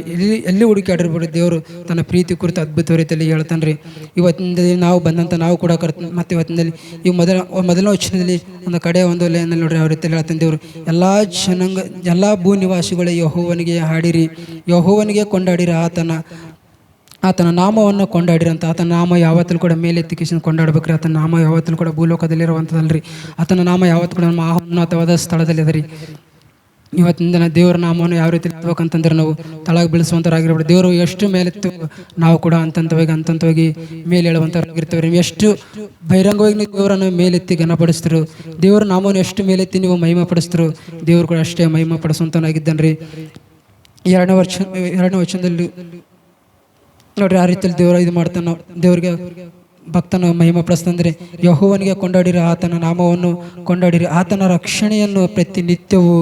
ಎಲ್ಲಿ ಹುಡುಕಾಡಿರ್ಬೋದು ದೇವರು ತನ್ನ ಪ್ರೀತಿ ಕುರಿತು ಅದ್ಭುತ ರೀತಿಯಲ್ಲಿ ಹೇಳ್ತಾನೆ ರೀ. ಇವತ್ತಿನಲ್ಲಿ ನಾವು ಬಂದಂಥ ನಾವು ಕೂಡ ಮತ್ತು ಇವತ್ತಿನಲ್ಲಿ ಈ ಮೊದಲ ವಚನದಲ್ಲಿ ಒಂದು ಕಡೆ ಒಂದು ಲೈನಲ್ಲಿ ನೋಡ್ರಿ ಯಾವ ರೀತಿಯಲ್ಲಿ ಹೇಳ್ತಾನೆ ದೇವರು, ಎಲ್ಲ ಭೂ ನಿವಾಸಿಗಳೇ ಯೆಹೋವನಿಗೆ ಹಾಡಿರಿ, ಯೆಹೋವನಿಗೆ ಕೊಂಡಾಡಿರಿ, ಆತನ ನಾಮವನ್ನು ಕೊಂಡಾಡಿರಿ ಅಂತ. ಆತನ ನಾಮ ಯಾವತ್ತೂ ಕೂಡ ಮೇಲೆತ್ತಿ ಕಿಶನ್ ಕೊಂಡಾಡ್ಬೇಕ್ರಿ. ಆತನ ನಾಮ ಯಾವತ್ತೂ ಕೂಡ ಭೂಲೋಕದಲ್ಲಿರುವಂಥದ್ದಲ್ರಿ. ಆತನ ನಾಮ ಯಾವತ್ತೂ ಕೂಡ ನಮ್ಮ ಮಹೋನ್ನತವಾದ ಸ್ಥಳದಲ್ಲಿ ಅದ ರೀ. ಇವತ್ತಿನ ದೇವರ ನಾಮವನ್ನು ಯಾವ ರೀತಿ ಎತ್ತಬೇಕಂತಂದ್ರೆ ನಾವು ತಳಗ ಬೀಳಿಸುವಂಥವ್ರಾಗಿರ್ಬೋದು. ದೇವರು ಎಷ್ಟು ಮೇಲೆತ್ತು ನಾವು ಕೂಡ ಅಂತಂತವಾಗಿ ಮೇಲೆ ಹೇಳುವಂಥವ್ರಾಗಿರ್ತೇವೆ. ನೀವು ಎಷ್ಟು ಬಹಿರಂಗವಾಗಿ ನೀವು ದೇವರನ್ನು ಮೇಲೆತ್ತಿ ಘನಪಡಿಸ್ತಿರು, ದೇವರ ನಾಮವನ್ನು ಎಷ್ಟು ಮೇಲೆತ್ತಿ ನೀವು ಮಹಿಮೆ ಪಡಿಸ್ತಿರು, ದೇವರು ಕೂಡ ಅಷ್ಟೇ ಮಹಿಮೆ ಪಡಿಸುವಂಥವನಾಗಿದ್ದಾನೆ ರೀ. ಎರಡನೇ ವಚನದಲ್ಲಿ ನೋಡ್ರಿ ಆ ರೀತಿಯಲ್ಲಿ ದೇವರ ಇದು ಮಾಡ್ತಾನೆ. ದೇವರಿಗೆ ಭಕ್ತನ ಮಹಿಮೆ ಪಡಿಸ್ತಂದ್ರೆ ಯೆಹೋವನಿಗೆ ಕೊಂಡಾಡಿರಿ, ಆತನ ನಾಮವನ್ನು ಕೊಂಡಾಡಿರಿ, ಆತನ ರಕ್ಷಣೆಯನ್ನು ಪ್ರತಿನಿತ್ಯವೂ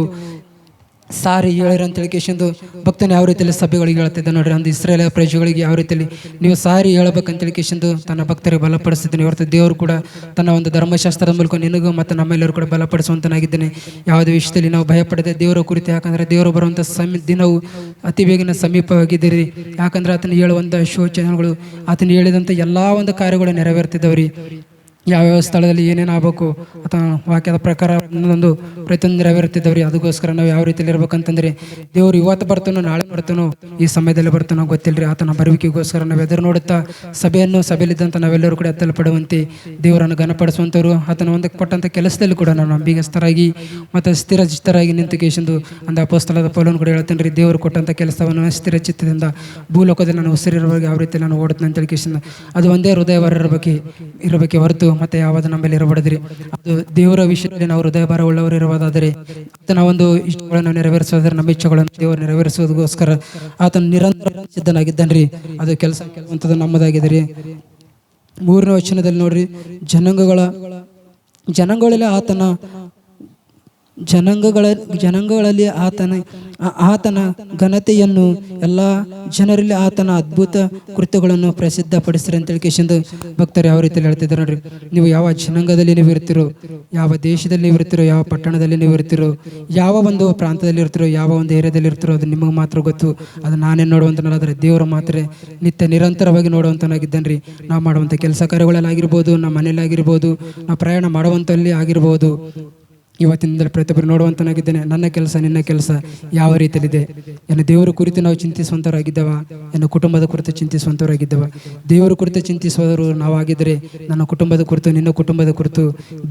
ಸಾರಿ ಹೇಳಿರಿ ಅಂತೇಳಿ ಕೇಶಂದು ಭಕ್ತನ ಯಾವ ರೀತಿಯಲ್ಲಿ ಸಭೆಗಳಿಗೆ ಹೇಳ್ತಿದ್ದೆ ನೋಡ್ರಿ. ಒಂದು ಇಸ್ರೇಲ್ ಪ್ರಜೆಗಳಿಗೆ ಯಾವ ರೀತಿಯಲ್ಲಿ ನೀವು ಸಾರಿ ಹೇಳ್ಬೇಕಂತೇಳಿ ಕೇಶಂದು ತನ್ನ ಭಕ್ತರಿಗೆ ಬಲಪಡಿಸ್ತಿದ್ದೇನೆ. ಹೊರತು ದೇವರು ಕೂಡ ತನ್ನ ಒಂದು ಧರ್ಮಶಾಸ್ತ್ರದ ಮೂಲಕ ನಿನಗೂ ಮತ್ತು ನಮ್ಮೆಲ್ಲರೂ ಕೂಡ ಬಲಪಡಿಸುವಂತನಾಗಿದ್ದೇನೆ. ಯಾವುದೇ ವಿಷಯದಲ್ಲಿ ನಾವು ಭಯಪಡದೆ ದೇವರ ಕುರಿತು, ಯಾಕಂದರೆ ದೇವರು ಬರುವಂಥ ದಿನವು ಅತಿ ಬೇಗನೆ ಸಮೀಪವಾಗಿದ್ದೀರಿ. ಯಾಕಂದರೆ ಆತನ ಹೇಳುವಂಥ ಶೋಚನೆಗಳು, ಆತನ ಹೇಳಿದಂಥ ಎಲ್ಲ ಒಂದು ಕಾರ್ಯಗಳು ನೆರವೇರ್ತಿದ್ದವ್ರಿ. ಯಾವ್ಯಾವ ಸ್ಥಳದಲ್ಲಿ ಏನೇನು ಆಗಬೇಕು ಅಥವಾ ವಾಕ್ಯದ ಪ್ರಕಾರ ಒಂದೊಂದು ಪ್ರತಿಯೊಂದು ನೆರವೇರ್ತಿದ್ದವ್ರಿ. ಅದಕ್ಕೋಸ್ಕರ ನಾವು ಯಾವ ರೀತಿಯಲ್ಲಿ ಇರ್ಬೇಕಂತಂದ್ರೆ ದೇವರು ಇವತ್ತು ಬರ್ತಾನೋ ನಾಳೆ ಬರ್ತಾನೋ ಈ ಸಮಯದಲ್ಲಿ ಬರ್ತಾನೋ ಗೊತ್ತಿಲ್ಲರಿ. ಆತನ ಬರುವಿಕೆಗೋಸ್ಕರ ನಾವು ಎದುರು ನೋಡುತ್ತಾ ಸಭೆಯಲ್ಲಿದ್ದಂಥ ನಾವೆಲ್ಲರೂ ಕೂಡ ಎತ್ತಲ್ಪಡುವಂತೆ ದೇವರನ್ನು ಘನಪಡಿಸುವಂಥವ್ರು, ಆತನ ಒಂದು ಕೊಟ್ಟಂಥ ಕೆಲಸದಲ್ಲಿ ಕೂಡ ನಾವು ನಂಬಿಗಸ್ತರಾಗಿ ಮತ್ತು ಸ್ಥಿರಚಿತ್ತರಾಗಿ ನಿಂತು ಕೇಶಂದು ಅಂದ ಅಪೊಸ್ತಲದ ಪೌಲನು ಕೂಡ ಹೇಳ್ತಾನೆ ರೀ, ದೇವರು ಕೊಟ್ಟಂಥ ಕೆಲಸವನ್ನು ಸ್ಥಿರಚಿತ್ತದಿಂದ ಭೂಲೋಕದಲ್ಲಿ ನಾನು ಉಸಿರಿರುವಾಗ ಯಾವ ರೀತಿ ನಾನು ಓಡುತ್ತೇನೆ ಅಂತೇಳಿ ಕೇಶಂದು ಅದು ಒಂದೇ ಹೃದಯಭಾರ ಇರಬೇಕೆ ಹೊರತು ಮತ್ತೆ ಯಾವುದು ನಮ್ಮಲ್ಲಿ ಇರಬಾರ್ದ್ರಿ. ಅದು ದೇವರ ವಿಷಯದಲ್ಲಿ ನಾವು ಹೃದಯ ಭಾರ ಉಳ್ಳವರು ಇರುವುದಾದರೆ ಆತನ ಒಂದು ಇಷ್ಟಗಳನ್ನು ನೆರವೇರಿಸೋದ್ರೆ ನಮ್ಮ ಇಚ್ಛೆಗಳನ್ನು ದೇವರು ನೆರವೇರಿಸೋದಕ್ಕೋಸ್ಕರ ಆತನ ನಿರಂತರ ಸಿದ್ಧನಾಗಿದ್ದಾನ್ರಿ. ಅದು ಕೆಲಸ ಕೆಲವಂಥದ್ದು ನಮ್ಮದಾಗಿದೆ ರೀ. 3ನೇ ವಚನದಲ್ಲಿ ನೋಡ್ರಿ, ಜನಾಂಗಗಳಲ್ಲಿ ಆತನ ಘನತೆಯನ್ನು ಎಲ್ಲ ಜನರಲ್ಲಿ ಆತನ ಅದ್ಭುತ ಕೃತ್ಯಗಳನ್ನು ಪ್ರಸಿದ್ಧಪಡಿಸ್ರಿ ಅಂತೇಳಿ ಕೇಶಂದು ಭಕ್ತರು ಯಾವ ರೀತಿಯಲ್ಲಿ ಹೇಳ್ತಿದ್ದಾರೆ ನೋಡ್ರಿ. ನೀವು ಯಾವ ಜನಾಂಗದಲ್ಲಿ ನೀವು ಇರ್ತಿರೋ, ಯಾವ ದೇಶದಲ್ಲಿ ನೀವು ಇರ್ತಿರೋ, ಯಾವ ಪಟ್ಟಣದಲ್ಲಿ ನೀವು ಇರ್ತಿರೋ, ಯಾವ ಒಂದು ಪ್ರಾಂತದಲ್ಲಿ ಇರ್ತಿರೋ, ಯಾವ ಒಂದು ಏರಿಯಾದಲ್ಲಿ ಇರ್ತಿರೋ, ಅದು ನಿಮಗೆ ಮಾತ್ರ ಗೊತ್ತು. ಅದು ನಾನೇನು ನೋಡುವಂತನಾದ್ರೆ ದೇವರು ಮಾತ್ರ ನಿರಂತರವಾಗಿ ನೋಡುವಂತನಾಗಿದ್ದಾನೆ ರೀ. ನಾವು ಮಾಡುವಂಥ ಕೆಲಸ ಕಾರ್ಯಗಳಲ್ಲಿ ಆಗಿರ್ಬೋದು, ನಮ್ಮ ಮನೆಯಲ್ಲಿ ಆಗಿರ್ಬೋದು, ನಾವು ಪ್ರಯಾಣ ಮಾಡುವಂಥಲ್ಲಿ ಆಗಿರ್ಬೋದು, ಇವತ್ತಿನಿಂದಲೇ ಪ್ರತಿಯೊಬ್ಬರು ನೋಡುವಂತನಾಗಿದ್ದೇನೆ. ನನ್ನ ಕೆಲಸ ನಿನ್ನ ಕೆಲಸ ಯಾವ ರೀತಿಯಲ್ಲಿದೆ, ಏನು ದೇವರ ಕುರಿತು ನಾವು ಚಿಂತಿಸುವಂಥವರಾಗಿದ್ದೇವ, ಏನು ಕುಟುಂಬದ ಕುರಿತು ಚಿಂತಿಸುವಂಥವರಾಗಿದ್ದೇವ. ದೇವರ ಕುರಿತು ಚಿಂತಿಸುವವರು ನಾವಾಗಿದ್ದರೆ ನನ್ನ ಕುಟುಂಬದ ಕುರಿತು, ನಿನ್ನ ಕುಟುಂಬದ ಕುರಿತು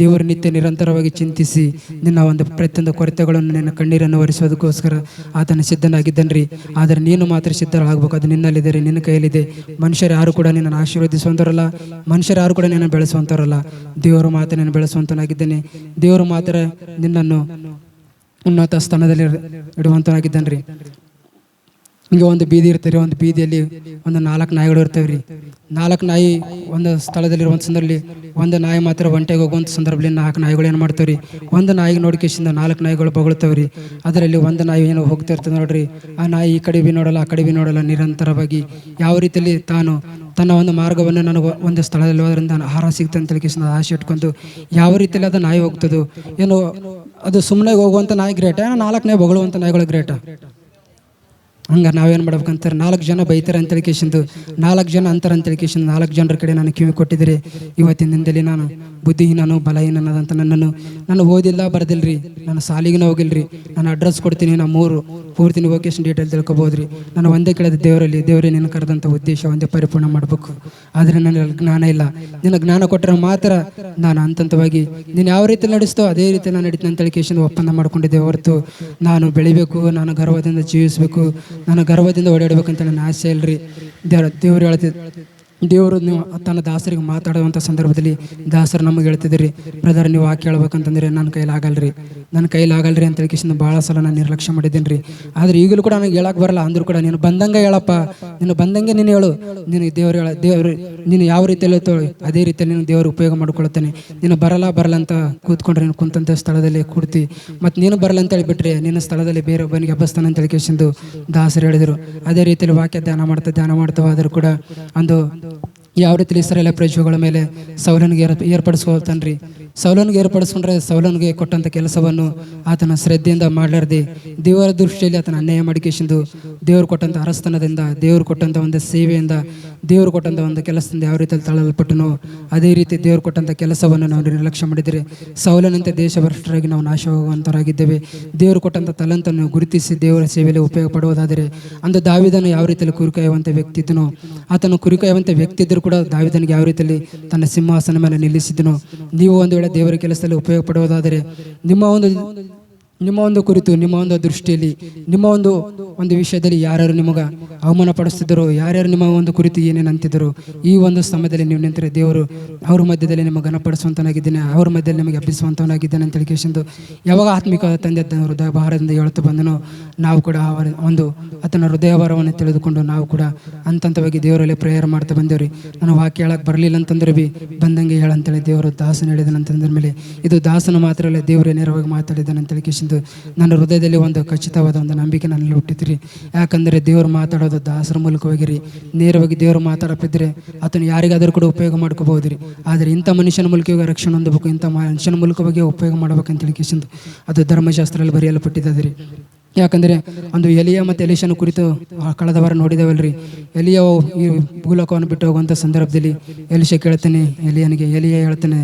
ದೇವರು ನಿತ್ಯ ನಿರಂತರವಾಗಿ ಚಿಂತಿಸಿ ನಿನ್ನ ಒಂದು ಪ್ರತಿಯೊಂದು ಕೊರತೆಗಳನ್ನು, ನಿನ್ನ ಕಣ್ಣೀರನ್ನು ಒರೆಸೋದಕ್ಕೋಸ್ಕರ ಆತನ ಸಿದ್ಧನಾಗಿದ್ದಾನೆ ರೀ. ಆದರೆ ನೀನು ಮಾತ್ರ ಸಿದ್ಧರಾಗಬೇಕು, ಅದು ನಿನ್ನಲ್ಲಿದೆ ರೀ, ನಿನ್ನ ಕೈಯಲ್ಲಿದೆ. ಮನುಷ್ಯರು ಯಾರು ಕೂಡ ನಿನ್ನನ್ನು ಆಶೀರ್ವದಿಸುವಂಥವರಲ್ಲ, ಮನುಷ್ಯರು ಯಾರು ಕೂಡ ನಿನ್ನನ್ನು ಬೆಳೆಸುವಂಥವರಲ್ಲ. ದೇವರು ಮಾತ್ರ ನಿನ್ನ ಬೆಳೆಸುವಂತನಾಗಿದ್ದೇನೆ. ದೇವರು ಮಾತ್ರ ನಿನ್ನನ್ನು ಉನ್ನತ ಸ್ಥಾನದಲ್ಲಿ ಇಡುವಂತನಾಗಿದ್ದಾನೆ ರೀ. ಈಗ ಒಂದು ಬೀದಿ ಇರ್ತಾರೆ, ಒಂದು ಬೀದಿಯಲ್ಲಿ ಒಂದು 4 ನಾಯಿಗಳು ಇರ್ತವೆ ರೀ. 4 ನಾಯಿ ಒಂದು ಸ್ಥಳದಲ್ಲಿರುವಂಥ ಸಂದರ್ಭದಲ್ಲಿ ಒಂದು ನಾಯಿ ಮಾತ್ರ ಒಂಟೆಗೆ ಹೋಗುವಂಥ ಸಂದರ್ಭದಲ್ಲಿ 4 ನಾಯಿಗಳು ಏನು ಮಾಡ್ತಾವೆ ರೀ, ಒಂದು ನಾಯಿಗೆ ನೋಡ್ಕೇಸಿಂದ 4 ನಾಯಿಗಳು ಬೊಗಳ್ತಾವೆ ರೀ. ಅದರಲ್ಲಿ ಒಂದು ನಾಯಿ ಏನು ಹೋಗ್ತಾ ಇರ್ತದೆ ನೋಡ್ರಿ, ಆ ನಾಯಿ ಈ ಕಡೆ ಬಿ ನೋಡಲ್ಲ ಆ ಕಡೆ ಬಿ ನೋಡಲ್ಲ, ನಿರಂತರವಾಗಿ ಯಾವ ರೀತಿಯಲ್ಲಿ ತನ್ನ ಒಂದು ಮಾರ್ಗವನ್ನು ನನಗೆ ಒಂದು ಸ್ಥಳದಲ್ಲಿ ಹೋದ್ರಿಂದ ಆಹಾರ ಸಿಗ್ತದೆ ಅಂತ ಹೇಳಿ ಆಸೆ ಇಟ್ಕೊಂಡು ಯಾವ ರೀತಿಯಲ್ಲಿ ಅದು ನಾಯಿ ಹೋಗ್ತದೋ ಏನು, ಅದು ಸುಮ್ಮನೆ ಹೋಗುವಂಥ ನಾಯಿ ಗ್ರೇಟ, 4 ನಾಯಿ ಬೊಗಳುವಂಥ ನಾಯಿಗಳು ಗ್ರೇಟ? ಹಂಗೆ ನಾವೇನು ಮಾಡ್ಬೇಕಂತಾರೆ, 4 ಜನ ಬೈತಾರೆ ಅಂತ ಹೇಳ್ಕೇಶಿಂದು 4 ಜನ ಅಂತಾರೆ ಅಂತ ಹೇಳ್ಕೇಶಿಂದು 4 ಜನರ ಕಡೆ ನಾನು ಕಿವಿ ಕೊಟ್ಟಿದ್ದರೆ ಇವತ್ತಿನ ದಿನದಲ್ಲಿ ನಾನು ಬುದ್ಧಿಹೀನನು ಬಲಹೀನನಾದಂತ ನಾನು ಓದಿಲ್ಲ ಬರೆದಿಲ್ರಿ, ನಾನು ಸಾಲಿಗಿನ ಹೋಗಿಲ್ರಿ, ನಾನು ಅಡ್ರೆಸ್ ಕೊಡ್ತೀನಿ, ನಾನು 3 ಪೂರ್ತಿ ಲೊಕೇಶನ್ ಡೀಟೇಲ್ ತಿಳ್ಕೊಬೋದ್ರಿ. ನಾನು ಒಂದೇ ಕೇಳಿದ ದೇವರೇ ನಿನ್ನ ಕರೆದಂಥ ಉದ್ದೇಶ ಒಂದೇ ಪರಿಪೂರ್ಣ ಮಾಡಬೇಕು, ಆದರೆ ನನಗೆ ಜ್ಞಾನ ಇಲ್ಲ. ನಿನ್ನ ಜ್ಞಾನ ಕೊಟ್ಟರೆ ಮಾತ್ರ ನಾನು ಹಂತವಾಗಿ ನೀನು ಯಾವ ರೀತಿ ನಡೆಸ್ತೋ ಅದೇ ರೀತಿ ನಾನು ನಡೀತೀನಿ ಅಂತ ಹೇಳ್ಕೇಶಿಂದು ಒಪ್ಪಂದ ಮಾಡ್ಕೊಂಡಿದ್ದೆ ಹೊರತು ನಾನು ಬೆಳಿಬೇಕು, ನಾನು ಗರ್ವದಿಂದ ಜೀವಿಸಬೇಕು, ನಾನು ಗರ್ವದಿಂದ ಓಡಾಡಬೇಕಂತ ನನ್ನ ಆಸೆ ಇಲ್ರಿ. ದೇವರು ದೇವರು ನೀವು ತನ್ನ ದಾಸರಿಗೆ ಮಾತಾಡುವಂಥ ಸಂದರ್ಭದಲ್ಲಿ ದಾಸರು ನಮಗೆ ಹೇಳ್ತಿದ್ರಿ, ಬ್ರದರ್ ನೀವು ವಾಕ್ಯ ಹೇಳ್ಬೇಕಂತಂದ್ರೆ ನನ್ನ ಕೈಲಾಗಲ್ರಿ ಅಂತ ಹೇಳ್ಕಿಸಿಂದ ಭಾಳ ಸಲ ನಾನು ನಿರ್ಲಕ್ಷ್ಯ ಮಾಡಿದ್ದೀನಿ ರೀ. ಆದರೆ ಈಗಲೂ ಕೂಡ ನನಗೆ ಹೇಳಕ್ಕೆ ಬರಲ್ಲ, ಅಂದರೂ ಕೂಡ ನೀನು ಬಂದಂಗೆ ಹೇಳಪ್ಪ, ನೀನು ಬಂದಂಗೆ ನೀನು ಹೇಳು, ನೀನು ದೇವರು ನೀನು ಯಾವ ರೀತಿಯಲ್ಲಿ ಹೇಳ್ತೇವೆ ಅದೇ ರೀತಿಯಲ್ಲಿ ನೀನು ದೇವರು ಉಪಯೋಗ ಮಾಡ್ಕೊಳ್ತಾನೆ. ನೀನು ಬರಲ್ಲ ಅಂತ ಕೂತ್ಕೊಂಡ್ರೆ ನೀನು ಕುಂತಂಥ ಸ್ಥಳದಲ್ಲಿ ಕೂಡ್ತಿ, ಮತ್ತು ನೀನು ಬರಲ್ಲ ಅಂತ ಹೇಳಿಬಿಟ್ರೆ ನಿನ್ನ ಸ್ಥಳದಲ್ಲಿ ಬೇರೆ ಒಬ್ಬನಿಗೆ ಹಬ್ಬಸ್ತಾನೆ ಅಂತ ಹೇಳ್ಕಿಸಿಂದು ದಾಸರು ಹೇಳಿದರು. ಅದೇ ರೀತಿಯಲ್ಲಿ ವಾಕ್ಯ ಧ್ಯಾನ ಮಾಡ್ತಾ ಆದರೂ ಕೂಡ ಒಂದು ಯಾವ ರೀತಿ ಇಸ್ರಾಯೇಲ್ ಪ್ರಜೆಗಳ ಮೇಲೆ ಸೌಲನಿಗೆ ಏರ್ಪಡಿಸ್ಕೊಳ್ತಾನ್ರಿ. ಸೌಲನಿಗೆ ಏರ್ಪಡಿಸ್ಕೊಂಡ್ರೆ ಸೌಲನಿಗೆ ಕೊಟ್ಟಂಥ ಕೆಲಸವನ್ನು ಆತನ ಶ್ರದ್ಧೆಯಿಂದ ಮಾಡಲಾರ್ದೆ ದೇವರ ದೃಷ್ಟಿಯಲ್ಲಿ ಆತನ ಅನ್ಯಾಯ ಮಾಡಿಕೆಸಿಂದು ದೇವರು ಕೊಟ್ಟಂಥ ಅರಸ್ಥಾನದಿಂದ, ದೇವರು ಕೊಟ್ಟಂಥ ಒಂದು ಸೇವೆಯಿಂದ, ದೇವರು ಕೊಟ್ಟಂಥ ಒಂದು ಕೆಲಸದಿಂದ ಯಾವ ರೀತಿಯಲ್ಲಿ ತಳ್ಳಲ್ಪಟ್ಟನೋ ಅದೇ ರೀತಿ ದೇವರು ಕೊಟ್ಟಂಥ ಕೆಲಸವನ್ನು ನಾವು ನಿರ್ಲಕ್ಷ್ಯ ಮಾಡಿದರೆ ಸೌಲನಂತೆ ದೇಶಭ್ರಷ್ಟರಾಗಿ ನಾವು ನಾಶವಾಗುವಂತರಾಗಿದ್ದೇವೆ. ದೇವರು ಕೊಟ್ಟಂಥ ತಲಂತನ್ನು ಗುರುತಿಸಿ ದೇವರ ಸೇವೆಯಲ್ಲಿ ಉಪಯೋಗ ಪಡುವುದಾದರೆ ಅಂದು ದಾವೀದನು ಯಾವ ರೀತಿಯಲ್ಲಿ ಕುರಿಕಾಯುವಂಥ ವ್ಯಕ್ತಿ ಇದ್ದನೋ, ಆತನು ಕುರಿಕಾಯುವಂಥ ವ್ಯಕ್ತಿ ಇದ್ದರೂ ಕೂಡ ದಾವೀದನಿಗೆ ಯಾವ ರೀತಿಯಲ್ಲಿ ತನ್ನ ಸಿಂಹಾಸನ ಮೇಲೆ ನಿಲ್ಲಿಸಿದನು. ನೀವು ಒಂದು ವೇಳೆ ದೇವರ ಕೆಲಸದಲ್ಲಿ ಉಪಯೋಗ ಪಡುವುದಾದರೆ ನಿಮ್ಮ ಒಂದು ಕುರಿತು, ನಿಮ್ಮ ಒಂದು ದೃಷ್ಟಿಯಲ್ಲಿ, ನಿಮ್ಮ ಒಂದು ವಿಷಯದಲ್ಲಿ ಯಾರ್ಯಾರು ನಿಮಗೆ ಅವಮಾನ ಪಡಿಸ್ತಿದ್ದರು, ಯಾರ್ಯಾರು ನಿಮ್ಮ ಒಂದು ಕುರಿತು ಏನೇನು ಅಂತಿದ್ದರು, ಈ ಒಂದು ಸಮಯದಲ್ಲಿ ನೀವು ನಿಂತರೆ ದೇವರು ಅವ್ರ ಮಧ್ಯದಲ್ಲಿ ನಿಮಗೆ ಘನಪಡಿಸುವಂತನಾಗಿದ್ದೇನೆ, ಅವ್ರ ಮಧ್ಯದಲ್ಲಿ ನಿಮಗೆ ಹಬ್ಬಿಸುವಂತನಾಗಿದ್ದೇನೆ ಅಂತ ಹೇಳಿಕೆಂದು ಯಾವಾಗ ಆತ್ಮಿಕ ತಂದೆ ಹೃದಯ ಭಾರದಿಂದ ಹೇಳ್ತಾ ಬಂದನೋ ನಾವು ಕೂಡ ಆತನ ಹೃದಯ ಭಾರವನ್ನು ತಿಳಿದುಕೊಂಡು ನಾವು ಕೂಡ ಹಂತವಾಗಿ ದೇವರಲ್ಲಿ ಪ್ರೇಯರ್ ಮಾಡ್ತಾ ಬಂದೇವ್ರಿ. ನಾನು ವಾಕ್ಯ ಹೇಳಕ್ಕೆ ಬರಲಿಲ್ಲ ಅಂತಂದ್ರೆ ಬಿ ಬಂದಂಗೆ ಹೇಳಂತೇಳಿ ದೇವರು ದಾಸನ ಹೇಳಿದನಂತಂದ್ರ ಮೇಲೆ ಇದು ದಾಸನ ಮಾತ್ರ ಅಲ್ಲ, ದೇವರೇ ನೇರವಾಗಿ ಮಾತಾಡಿದ್ದಾನೆ ಅಂತ ಹೇಳಿಕೆಂದು ನನ್ನ ಹೃದಯದಲ್ಲಿ ಒಂದು ಖಚಿತವಾದ ಒಂದು ನಂಬಿಕೆ ನನ್ನಲ್ಲಿ ಹುಟ್ಟಿದ್ರಿ. ಯಾಕಂದರೆ ದೇವರು ಮಾತಾಡೋದು ದಾಸರ ಮೂಲಕವಾಗಿರಿ, ನೇರವಾಗಿ ದೇವರು ಮಾತಾಡಪ್ಪಿದ್ರೆ ಆತನು ಯಾರಿಗಾದರೂ ಕೂಡ ಉಪಯೋಗ ಮಾಡ್ಕೋಬಹುದ್ರಿ. ಆದರೆ ಇಂಥ ಮನುಷ್ಯನ ಮೂಲಕವಾಗಿ ರಕ್ಷಣೆ ಹೊಂದಬೇಕು, ಇಂಥ ಮನುಷ್ಯನ ಮೂಲಕವಾಗಿ ಉಪಯೋಗ ಮಾಡ್ಬೇಕಂತ ಹೇಳಿಕೆಂದು ಅದು ಧರ್ಮಶಾಸ್ತ್ರದಲ್ಲಿ ಬರೆಯಲ್ಪಟ್ಟಿದ್ದರಿ. ಯಾಕಂದರೆ ಒಂದು ಎಲಿಯ ಮತ್ತು ಎಲಿಶನ ಕುರಿತು ಕಳೆದ ವಾರ ನೋಡಿದವಲ್ರಿ. ಎಲಿಯ ಈ ಭೂಲೋಕವನ್ನು ಬಿಟ್ಟು ಹೋಗುವಂಥ ಸಂದರ್ಭದಲ್ಲಿ ಎಲಿಶ ಕೇಳ್ತಾನೆ ಎಲಿಯ ಹೇಳ್ತಾನೆ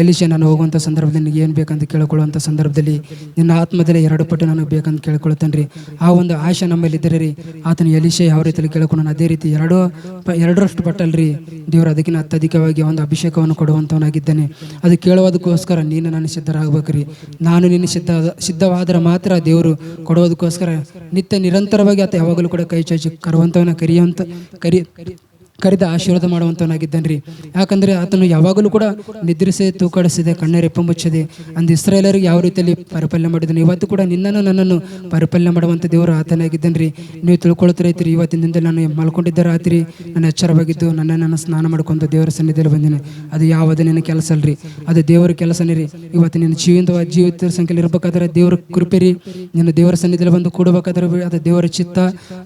ಎಲಿಶ ನಾನು ಹೋಗುವಂಥ ಸಂದರ್ಭದಲ್ಲಿ ನನಗೆ ಏನು ಬೇಕಂತ ಕೇಳ್ಕೊಳ್ಳುವಂಥ ಸಂದರ್ಭದಲ್ಲಿ ನಿನ್ನ ಆತ್ಮದಲ್ಲಿ 2 ಪಟ್ಟು ನನಗೆ ಬೇಕಂತ ಕೇಳ್ಕೊಳ್ತಾನೆ ರೀ. ಆ ಒಂದು ಆಶೆ ನಮ್ಮಲ್ಲಿ ಇದ್ದರೆ ರೀ ಆತನ ಎಲಿಶ ಯಾವ ರೀತಿಯಲ್ಲಿ ಕೇಳ್ಕೊಂಡು ಅದೇ ರೀತಿ 2ರಷ್ಟು ಪಟ್ಟಲ್ರಿ ದೇವರು ಅದಕ್ಕಿಂತ ಅತ್ಯಧಿಕವಾಗಿ ಒಂದು ಅಭಿಷೇಕವನ್ನು ಕೊಡುವಂಥವನಾಗಿದ್ದಾನೆ. ಅದು ಕೇಳುವುದಕ್ಕೋಸ್ಕರ ನೀನು ನಾನು ಸಿದ್ಧರಾಗಬೇಕ್ರಿ. ನಾನು ನಿನ್ನ ಸಿದ್ಧವಾದರೆ ಮಾತ್ರ ದೇವರು ಕೊಡುವುದಕ್ಕೋಸ್ಕರ ನಿತ್ಯ ನಿರಂತರವಾಗಿ ಆತ ಯಾವಾಗಲೂ ಕೂಡ ಕೈ ಚಾಚಿ ಕರುವಂಥವನ್ನ ಕರೆದ ಆಶೀರ್ವಾದ ಮಾಡುವಂಥವನಾಗಿದ್ದಾನೆ ರೀ. ಯಾಕಂದರೆ ಆತನು ಯಾವಾಗಲೂ ಕೂಡ ನಿದ್ರಿಸದೆ, ತೂಕಡಿಸದೆ, ಕಣ್ಣರೆಪ್ಪ ಮುಚ್ಚದೆ ಅಂದು ಇಸ್ರಾಯೇಲರಿಗೆ ಯಾವ ರೀತಿಯಲ್ಲಿ ಪರಿಪಾಲನೆ ಮಾಡಿದ್ದಾನೆ, ಇವತ್ತು ಕೂಡ ನನ್ನನ್ನು ಪರಿಪಾಲನೆ ಮಾಡುವಂಥ ದೇವರು ಆತನಾಗಿದ್ದಾನೆ ರೀ. ನೀವು ತಿಳ್ಕೊಳ್ತಿರೈತ್ರಿ, ಇವತ್ತಿನ ದಿನದಲ್ಲಿ ನಾನು ಮಲ್ಕೊಂಡಿದ್ದ ರಾತ್ರಿ ನಾನು ಎಚ್ಚರವಾಗಿದ್ದು ನನ್ನನ್ನು ಸ್ನಾನ ಮಾಡ್ಕೊಂಡು ದೇವರ ಸನ್ನಿಧಿಯಲ್ಲಿ ಬಂದಿನಿ. ಅದು ಯಾವುದೇ ನಿನ್ನ ಕೆಲಸ ಅಲ್ರಿ, ಅದು ದೇವರ ಕೆಲಸನೇ ರೀ. ಇವತ್ತು ನಿನ್ನ ಜೀವಿತ ಸಂಖ್ಯೆಯಲ್ಲಿ ಇರಬೇಕಾದ್ರೆ ದೇವರ ಕೃಪೆ ರೀ. ನಿನ್ನ ದೇವರ ಸನ್ನಿಧಿಯಲ್ಲಿ ಬಂದು ಕೂಡಬೇಕಾದ್ರೆ ಅದು ದೇವರ ಚಿತ್ತ,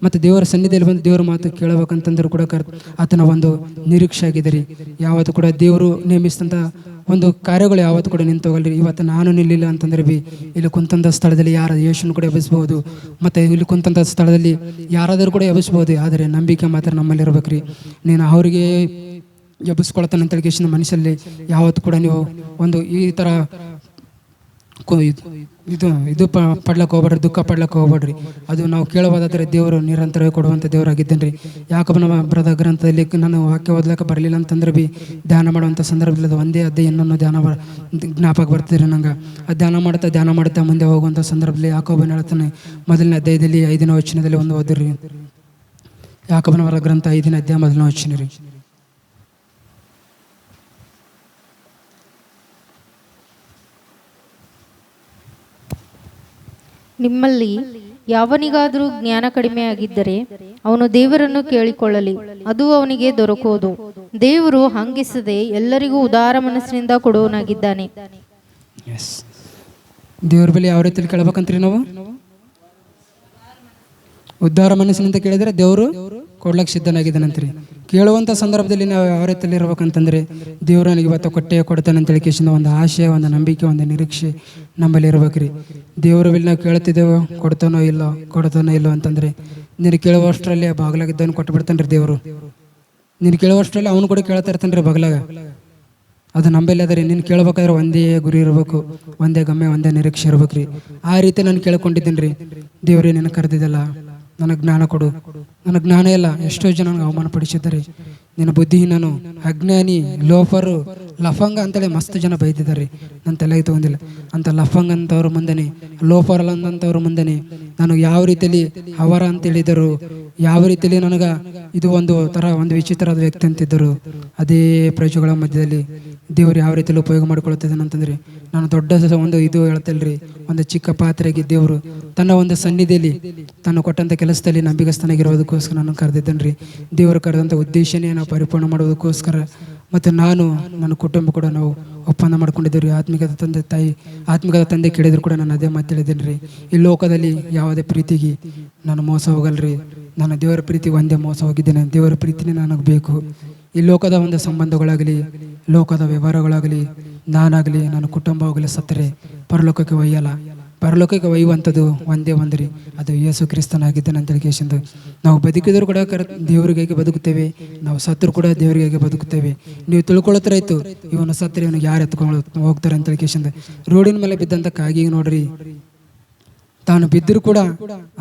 ಮತ್ತು ದೇವರ ಸನ್ನಿಧಿಯಲ್ಲಿ ಬಂದು ದೇವರ ಮಾತು ಕೇಳಬೇಕಂತಂದ್ರೆ ಕೂಡ ಆತನ ಒಂದು ನಿರೀಕ್ಷೆ ಆಗಿದೆ ರೀ. ಯಾವತ್ತು ಕೂಡ ದೇವರು ನೇಮಿಸಿದಂಥ ಒಂದು ಕಾರ್ಯಗಳು ಯಾವತ್ತು ಕೂಡ ನಿಂತೋಗಲ್ರಿ. ಇವತ್ತು ನಾನು ನಿಲ್ಲಿಲ್ಲ ಅಂತಂದ್ರೆ ಬಿ ಇಲ್ಲಿ ಕುಂತಂಥ ಸ್ಥಳದಲ್ಲಿ ಯಾರು ಯೇಸುವನ್ನು ಕೂಡ ಎಬ್ಬಿಸ್ಬೋದು, ಮತ್ತು ಇಲ್ಲಿ ಕುಂತಂಥ ಸ್ಥಳದಲ್ಲಿ ಯಾರಾದರೂ ಕೂಡ ಎಬ್ಬಿಸ್ಬೋದು. ಆದರೆ ನಂಬಿಕೆ ಮಾತ್ರ ನಮ್ಮಲ್ಲಿ ಇರ್ಬೇಕ್ರಿ. ನೀನು ಅವರಿಗೆ ಎಬ್ಬಿಸ್ಕೊಳ್ತಾನೆ ಅಂತ ಹೇಳಿ ಮನುಷ್ಯರಲ್ಲಿ ಯಾವತ್ತು ಕೂಡ ನೀವು ಒಂದು ಈ ಥರ ಇದು ಪಡ್ಲಕ್ಕೆ ಹೋಗ್ಬೇಡ್ರಿ, ದುಃಖ ಪಡ್ಲಕ್ಕೆ ಹೋಗ್ಬೇಡ್ರಿ. ಅದು ನಾವು ಕೇಳಬಹುದಾದ್ರೆ ದೇವರು ನಿರಂತರವಾಗಿ ಕೊಡುವಂಥ ದೇವರಾಗಿದ್ದೇನೆ ರೀ. ಯಾಕಪ್ಪ ನಮ್ಮ ಬರದ ಗ್ರಂಥದಲ್ಲಿ ನಾನು ವಾಕ್ಯ ಓದ್ಲಿಕ್ಕೆ ಬರಲಿಲ್ಲ ಅಂತಂದ್ರೆ ಬಿ ಧ್ಯಾನ ಮಾಡುವಂಥ ಸಂದರ್ಭದಲ್ಲಿ ಅದು ಒಂದೇ ಅಧ್ಯಾಯ ಇನ್ನೊಂದು ಜ್ಞಾಪಕ ಬರ್ತಿದ್ರಿ ನಂಗೆ. ಅದು ಧ್ಯಾನ ಮಾಡುತ್ತಾ ಮುಂದೆ ಹೋಗುವಂಥ ಸಂದರ್ಭದಲ್ಲಿ ಯಾಕೋಬನ ಹೇಳ್ತಾನೆ, ಮೊದಲನೇ ಅಧ್ಯಾಯದಲ್ಲಿ 5ನೇ ವಚನದಲ್ಲಿ ಒಂದು ಓದಿರಿ. ಯಾಕೋಬನ ಗ್ರಂಥ 5ನೇ ಅಧ್ಯಾಯ 1ನೇ ವಚನ ರೀ. ನಿಮ್ಮಲ್ಲಿ ಯಾವನಿಗಾದರೂ ಜ್ಞಾನ ಕಡಿಮೆಯಾಗಿದ್ದರೆ ಅವನು ದೇವರನ್ನು ಕೇಳಿಕೊಳ್ಳಲಿ, ಅದು ಅವನಿಗೆ ದೊರಕುವುದು. ದೇವರು ಹಂಗಿಸದೆ ಎಲ್ಲರಿಗೂ ಉದಾರ ಮನಸ್ಸಿನಿಂದ ಕೊಡುವನಾಗಿದ್ದಾನೆ. ದೇವ್ರ ಬಳಿ ಯಾವ ರೀತಿಯಲ್ಲಿ ಕೇಳ್ಬೇಕಂತ್ರಿ ನಾವು? ಉದ್ಧಾರ ಮನಸ್ಸಿನಿಂದ ಕೇಳಿದ್ರೆ ದೇವರು ಕೊಡ್ಲಕ್ಕೆ ಸಿದ್ಧನಾಗಿದ್ದಾನಂತ್ರಿ. ಕೇಳುವಂಥ ಸಂದರ್ಭದಲ್ಲಿ ನಾವು ಯಾವ ರೀತಿಯಲ್ಲಿ ಇರ್ಬೇಕಂತಂದ್ರೆ, ದೇವ್ರು ನನಗೆ ಇವತ್ತು ಕೊಡ್ತಾನೆ ಅಂತ ಹೇಳಿಕೆಸಿಂದ ಒಂದು ಆಶೆ, ಒಂದು ನಂಬಿಕೆ, ಒಂದು ನಿರೀಕ್ಷೆ ನಮ್ಮಲ್ಲಿ ಇರ್ಬೇಕ್ರಿ. ದೇವ್ರ ಬಳಿ ನಾವು ಕೇಳ್ತಿದ್ದೇವೆ, ಕೊಡ್ತಾನೋ ಇಲ್ಲೋ ಅಂತಂದ್ರೆ, ನೀನು ಕೇಳುವಷ್ಟರಲ್ಲಿ ಬಾಗ್ಲಾಗಿದ್ದವನು ಕೊಟ್ಟು ಬಿಡ್ತಾನೆ ರೀ ದೇವರು. ನೀನು ಕೇಳುವಷ್ಟರಲ್ಲಿ ಅವನು ಕೂಡ ಕೇಳ್ತಾ ಇರ್ತಾನೆ ರೀ ಬಾಗ್ಲಾಗ. ಅದು ನಂಬಲ್ಲಿ ಅದ ರೀ. ನೀನು ಕೇಳ್ಬೇಕಾದ್ರೆ ಒಂದೇ ಗುರಿ ಇರಬೇಕು, ಒಂದೇ ಗಮ್ಯ, ಒಂದೇ ನಿರೀಕ್ಷೆ ಇರ್ಬೇಕ್ರಿ. ಆ ರೀತಿ ನಾನು ಕೇಳ್ಕೊಂಡಿದ್ದೀನಿ ರೀ. ದೇವ್ರೇ ನಿನ್ನ ಕರೆದಿದ್ದಲ್ಲ, ನನಗೆ ಜ್ಞಾನ ಕೊಡು. ನನಗೆ ಜ್ಞಾನ ಇಲ್ಲ. ಎಷ್ಟೋ ಜನ ನನಗೆ ಅವಮಾನಪಡಿಸಿದ್ದಾರೆ. ನಿನ್ನ ಬುದ್ಧಿಹೀನನು, ಅಜ್ಞಾನಿ, ಲೋಫರು, ಲಫಂಗ ಅಂತೇಳಿ ಮಸ್ತ್ ಜನ ಬೈದಿದ್ದಾರೆ. ನನ್ನ ತಲೆಗೆ ತಗೊಂಡಿಲ್ಲ ಅಂತ ಲಫಂಗ ಅಂತವ್ರ ಮುಂದೆನೆ, ಲೋಫರ್ ಅಂತವ್ರ ಮುಂದೆನೆ ನನಗೆ ಯಾವ ರೀತಿಯಲ್ಲಿ ಅವರ ಅಂತೇಳಿದರು, ಯಾವ ರೀತಿಯಲ್ಲಿ ನನಗೆ ಇದು ಒಂದು ವಿಚಿತ್ರವಾದ ವ್ಯಕ್ತಿ ಅಂತಿದ್ದರು. ಅದೇ ಪ್ರಜೆಗಳ ಮಧ್ಯದಲ್ಲಿ ದೇವರು ಯಾವ ರೀತಿಯಲ್ಲಿ ಉಪಯೋಗ ಮಾಡಿಕೊಳ್ತಿದ್ದಾನೆ ಅಂತಂದ್ರೆ, ನಾನು ದೊಡ್ಡ ಇದು ಹೇಳ್ತಲ್ರಿ, ಒಂದು ಚಿಕ್ಕ ಪಾತ್ರೆಗೆ ದೇವರು ತನ್ನ ಒಂದು ಸನ್ನಿಧಿಯಲ್ಲಿ ತಾನು ಕೊಟ್ಟಂಥ ಕೆಲಸದಲ್ಲಿ ನಂಬಿಗಸ್ತನಾಗಿರೋದಕ್ಕೋಸ್ಕರ ನಾನು ಕರೆದಿದ್ದೇನೆ ರೀ. ದೇವರು ಕರೆದಂಥ ಉದ್ದೇಶನೇ ನಾವು ಪರಿಪೂರ್ಣ ಮಾಡೋದಕ್ಕೋಸ್ಕರ. ಮತ್ತು ನಾನು ನನ್ನ ಕುಟುಂಬ ಕೂಡ ನಾವು ಒಪ್ಪಂದ ಮಾಡ್ಕೊಂಡಿದ್ದೇವೆ ರೀ. ಆತ್ಮಿಕದ ತಂದೆ ಕೇಳಿದ್ರು ಕೂಡ ನಾನು ಅದೇ ಮಾತು ಹೇಳಿದ್ದೇನೆ ರೀ. ಈ ಲೋಕದಲ್ಲಿ ಯಾವುದೇ ಪ್ರೀತಿಗೆ ನಾನು ಮೋಸ ಹೋಗಲ್ರಿ. ನಾನು ದೇವರ ಪ್ರೀತಿಗೆ ಒಂದೇ ಮೋಸ ಹೋಗಿದ್ದೇನೆ. ದೇವರ ಪ್ರೀತಿನೇ ನನಗೆ ಬೇಕು. ಈ ಲೋಕದ ಒಂದು ಸಂಬಂಧಗಳಾಗಲಿ, ಲೋಕದ ವ್ಯವಹಾರಗಳಾಗಲಿ, ನಾನಾಗಲಿ, ನನ್ನ ಕುಟುಂಬ ಹೋಗಲಿ ಸತ್ತರೆ ಪರಲೋಕಕ್ಕೆ ಒಯ್ಯಲ್ಲ. ಪರಲೋಕಕ್ಕೆ ಒಯ್ಯುವಂಥದ್ದು ಒಂದೇ ಒಂದ್ರಿ, ಅದು ಯೇಸು ಕ್ರಿಸ್ತನಾಗಿದ್ದಾನೆ ಅಂತ ಹೇಳಿಕೆಸಿಂದು ನಾವು ಬದುಕಿದ್ರು ಕೂಡ ದೇವರಿಗಾಗಿ ಬದುಕುತ್ತೇವೆ, ನಾವು ಸತ್ತರು ಕೂಡ ದೇವರಿಗಾಗಿ ಬದುಕುತ್ತೇವೆ. ನೀವು ತಿಳ್ಕೊಳ್ತಾರಾಯ್ತು, ಇವನು ಸತ್ತರೆ ಇವನಿಗೆ ಯಾರು ಎತ್ಕೊಂಡು ಹೋಗ್ತಾರೆ ಅಂತ ಹೇಳಿಕೆಸಿಂದ. ರೋಡಿನ ಮೇಲೆ ಬಿದ್ದಂಥ ಕಾಗಿಗೆ ನೋಡ್ರಿ, ತಾನು ಬಿದ್ದರೂ ಕೂಡ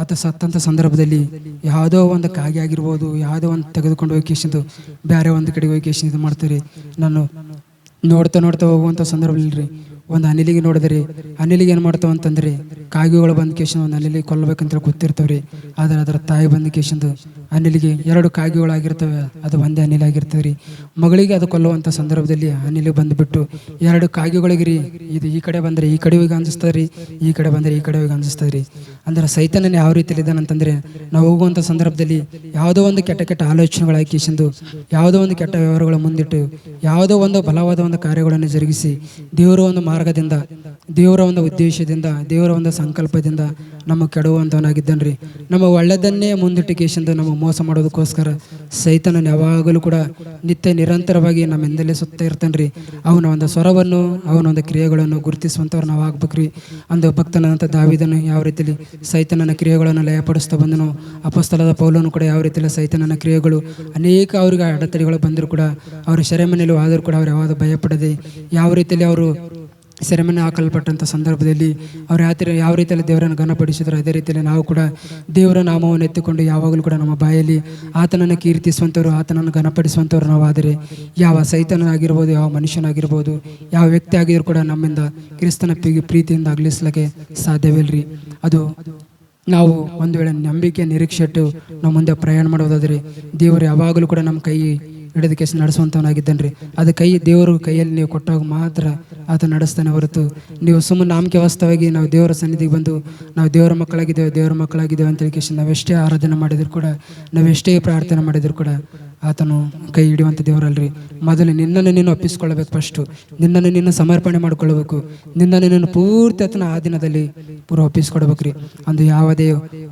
ಆತ ಸತ್ತಂಥ ಸಂದರ್ಭದಲ್ಲಿ ಯಾವುದೋ ಒಂದು ಕಾಗೆ ಆಗಿರ್ಬೋದು, ಯಾವುದೋ ಒಂದು ತೆಗೆದುಕೊಂಡು ಹೋಗಿ ಬೇರೆ ಒಂದು ಕಡೆಗೆ ಹೋಗಿ ಇದು ಮಾಡ್ತಾರೆ. ನಾನು ನೋಡ್ತಾ ಹೋಗುವಂಥ ಸಂದರ್ಭದಲ್ಲಿ ರೀ, ಒಂದು ಅನಿಲಿಗೆ ನೋಡಿದ್ರಿ, ಅನಿಲಿಗೆ ಏನು ಮಾಡ್ತಾವ ಅಂತಂದ್ರೆ, ಕಾಗೆಗಳು ಬಂದ ಕೇಶನ್ ಒಂದು ಅನಿಲಿಗೆ ಕೊಲ್ಲಬೇಕಂತ ಗೊತ್ತಿರ್ತವ್ರಿ. ಆದರೆ ಅದರ ತಾಯಿ ಬಂದ ಕೇಶಂದು ಅನಿಲಿಗೆ 2 ಕಾಗೆಗಳಾಗಿರ್ತವೆ, ಅದು ಒಂದೇ ಅನಿಲ ಆಗಿರ್ತವೆ ರೀ. ಮಗಳಿಗೆ ಅದು ಕೊಲ್ಲುವಂಥ ಸಂದರ್ಭದಲ್ಲಿ ಅನಿಲಿಗೆ ಬಂದುಬಿಟ್ಟು 2 ಕಾಗೆಗಳಿಗೆ ರೀ, ಇದು ಈ ಕಡೆ ಬಂದರೆ ಈ ಕಡೆ ಹೋಗಿ ಅನಿಸ್ತದೆ ರೀ, ಈ ಕಡೆ ಬಂದರೆ ಈ ಕಡೆ ಹೋಗಿ ಅನಿಸ್ತದೆ ರೀ. ಅಂದ್ರೆ ಸೈತಾನನ ಯಾವ ರೀತಿಯಲ್ಲಿ ಇದ್ದಾನಂತಂದ್ರೆ, ನಾವು ಹೋಗುವಂಥ ಸಂದರ್ಭದಲ್ಲಿ ಯಾವುದೋ ಒಂದು ಕೆಟ್ಟ ಆಲೋಚನೆಗಳಾಗಿ ಕೇಶಂದು, ಯಾವುದೋ ಒಂದು ಕೆಟ್ಟ ವ್ಯವಹಾರಗಳ ಮುಂದಿಟ್ಟು, ಯಾವುದೋ ಒಂದು ಬಲವಾದ ಒಂದು ಕಾರ್ಯಗಳನ್ನು ಜರುಗಿಸಿ, ದೇವರ ಒಂದು ಮಾರ್ಗದಿಂದ, ದೇವರ ಒಂದು ಉದ್ದೇಶದಿಂದ, ದೇವರ ಒಂದು ಸಂಕಲ್ಪದಿಂದ ನಮ್ಮ ಕೆಡುವಂಥವನಾಗಿದ್ದಾನ್ರಿ. ನಮ್ಮ ಒಳ್ಳೆಯದನ್ನೇ ಮುಂದಿಟ್ಟು ಕೇಶಂದು ನಮ್ಮ ಮೋಸ ಮಾಡೋದಕ್ಕೋಸ್ಕರ ಸೈತಾನನ ಯಾವಾಗಲೂ ಕೂಡ ನಿತ್ಯ ನಿರಂತರವಾಗಿ ನಮ್ಮಿಂದಲೇ ಸುತ್ತ ಇರ್ತಾನ್ರಿ. ಅವನ ಒಂದು ಸ್ವರವನ್ನು, ಅವನ ಒಂದು ಕ್ರಿಯೆಗಳನ್ನು ಗುರುತಿಸುವಂಥವ್ರು ನಾವು ಆಗ್ಬೇಕ್ರಿ. ಒಂದು ಭಕ್ತನಾದಂಥ ದಾವೀದನು ಯಾವ ರೀತಿಯಲ್ಲಿ ಸೈತಾನನ ಕ್ರಿಯೆಗಳನ್ನು ಲಯಪಡಿಸ್ತಾ ಬಂದನು, ಅಪೊಸ್ತಲದ ಪೌಲನು ಕೂಡ ಯಾವ ರೀತಿಯಲ್ಲಿ ಸೈತಾನನ ಕ್ರಿಯೆಗಳು ಅನೇಕ ಅವರಿಗೆ ಅಡೆತಡೆಗಳು ಬಂದರೂ ಕೂಡ, ಅವರು ಸೆರೆಮನೆಯಲ್ಲಿ ಆದರೂ ಕೂಡ ಅವ್ರು ಯಾವಾಗ ಭಯಪಡದೆ ಯಾವ ರೀತಿಯಲ್ಲಿ ಅವರು ಸೆರೆಮನೆ ಹಾಕಲ್ಪಟ್ಟಂಥ ಸಂದರ್ಭದಲ್ಲಿ ಅವ್ರು ಯಾವ ರೀತಿಯಲ್ಲಿ ದೇವರನ್ನು ಘನಪಡಿಸಿದ್ರು, ಅದೇ ರೀತಿಯಲ್ಲಿ ನಾವು ಕೂಡ ದೇವರ ನಾಮವನ್ನು ಎತ್ತಿಕೊಂಡು ಯಾವಾಗಲೂ ಕೂಡ ನಮ್ಮ ಬಾಯಲ್ಲಿ ಆತನನ್ನು ಕೀರ್ತಿಸುವಂಥವ್ರು, ಆತನನ್ನು ಘನಪಡಿಸುವಂಥವ್ರು ನಾವು ಆದರೆ, ಯಾವ ಸೈತನಾಗಿರ್ಬೋದು, ಯಾವ ಮನುಷ್ಯನಾಗಿರ್ಬೋದು, ಯಾವ ವ್ಯಕ್ತಿ ಆಗಿದ್ರು ಕೂಡ ನಮ್ಮಿಂದ ಕ್ರಿಸ್ತನ ಪ್ರೀತಿಯಿಂದ ಅಗಲಿಸ್ಲಿಕ್ಕೆ ಸಾಧ್ಯವಿಲ್ರಿ. ಅದು ನಾವು ಒಂದು ವೇಳೆ ನಂಬಿಕೆ ನಿರೀಕ್ಷೆ ಇಟ್ಟು ನಾವು ಮುಂದೆ ಪ್ರಯಾಣ ಮಾಡೋದಾದರೆ, ದೇವರು ಯಾವಾಗಲೂ ಕೂಡ ನಮ್ಮ ಕೈ ಹಿಡಿದ ಕೇಸ್ ನಡೆಸುವಂಥವನಾಗಿದ್ದಾನೆ. ಅದು ದೇವರು ಕೈಯಲ್ಲಿ ನೀವು ಕೊಟ್ಟಾಗ ಮಾತ್ರ ಆತ ನಡೆಸ್ತಾನೆ ಹೊರತು, ನೀವು ಸುಮ್ಮನೆ ನಾಮಕೆ ವಾಸ್ತವಾಗಿ ನಾವು ದೇವರ ಸನ್ನಿಧಿಗೆ ಬಂದು ನಾವು ದೇವರ ಮಕ್ಕಳಾಗಿದ್ದೇವೆ ಅಂತೇಳಿ ಕೇಸ್ ನಾವೆಷ್ಟೇ ಆರಾಧನೆ ಮಾಡಿದ್ರು ಕೂಡ, ನಾವೆಷ್ಟೇ ಪ್ರಾರ್ಥನೆ ಮಾಡಿದ್ರು ಕೂಡ ಆತನು ಕೈ ಹಿಡಿಯುವಂಥ ದೇವರಲ್ರಿ. ಮೊದಲು ನಿನ್ನನ್ನು ನೀನು ಒಪ್ಪಿಸ್ಕೊಳ್ಬೇಕು. ಫಸ್ಟು ನಿನ್ನನ್ನು ನೀನು ಸಮರ್ಪಣೆ ಮಾಡ್ಕೊಳ್ಬೇಕು. ನಿನ್ನನ್ನು ನೀನು ಪೂರ್ತಿ ಆತನ ಆ ದಿನದಲ್ಲಿ ಪೂರ ಒಪ್ಪಿಸ್ಕೊಡ್ಬೇಕ್ರಿ. ಒಂದು ಯಾವುದೇ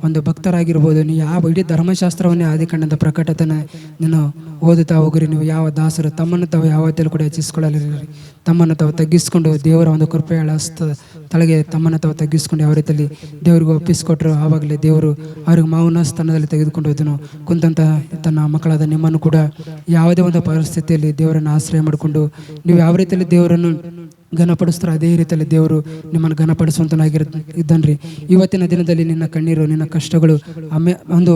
ಒಂದು ಭಕ್ತರಾಗಿರ್ಬೋದು, ನೀವು ಯಾವ ಇಡೀ ಧರ್ಮಶಾಸ್ತ್ರವನ್ನೇ ಆದಿಕಾಂಡದ ಪ್ರಕಟತನ ನೀನು ಓದುತ್ತಾ ಹೋಗ್ರಿ. ನೀವು ಯಾವ ದಾಸರು ತಮ್ಮನ್ನು ತಾವು ಯಾವತ್ತೂ ಕೂಡ ಹೆಚ್ಚಿಸ್ಕೊಳ್ಳಲಿರಿ. ತಮ್ಮನ್ನು ತಾವು ತಗ್ಗಿಸ್ಕೊಂಡು ದೇವರ ಒಂದು ಕೃಪೆಯ ಹಸ್ತ ತಲೆಗೆ ತಮ್ಮನ್ನು ತಾವು ತಗ್ಗಿಸ್ಕೊಂಡು ಯಾವ ರೀತಿಯಲ್ಲಿ ದೇವರಿಗೆ ಒಪ್ಪಿಸ್ಕೊಟ್ರು, ಆವಾಗಲೇ ದೇವರು ಅವ್ರಿಗೆ ಮೌನ ಸ್ಥಾನದಲ್ಲಿ ತೆಗೆದುಕೊಂಡು ಹೋದನು. ಕುಂತಂಥ ತನ್ನ ಮಕ್ಕಳಾದ ನಿಮ್ಮನ್ನು ಕೂಡ ಯಾವುದೇ ಒಂದು ಪರಿಸ್ಥಿತಿಯಲ್ಲಿ ದೇವರನ್ನು ಆಶ್ರಯ ಮಾಡಿಕೊಂಡು ನೀವು ಯಾವ ರೀತಿಯಲ್ಲಿ ದೇವರನ್ನು ಘನಪಡಿಸ್ತಾರೋ ಅದೇ ರೀತಿಯಲ್ಲಿ ದೇವರು ನಿಮ್ಮನ್ನು ಘನಪಡಿಸುವಂತನಾಗಿದ್ದಾನ್ರಿ. ಇವತ್ತಿನ ದಿನದಲ್ಲಿ ನಿನ್ನ ಕಣ್ಣೀರು, ನಿನ್ನ ಕಷ್ಟಗಳು ಒಂದು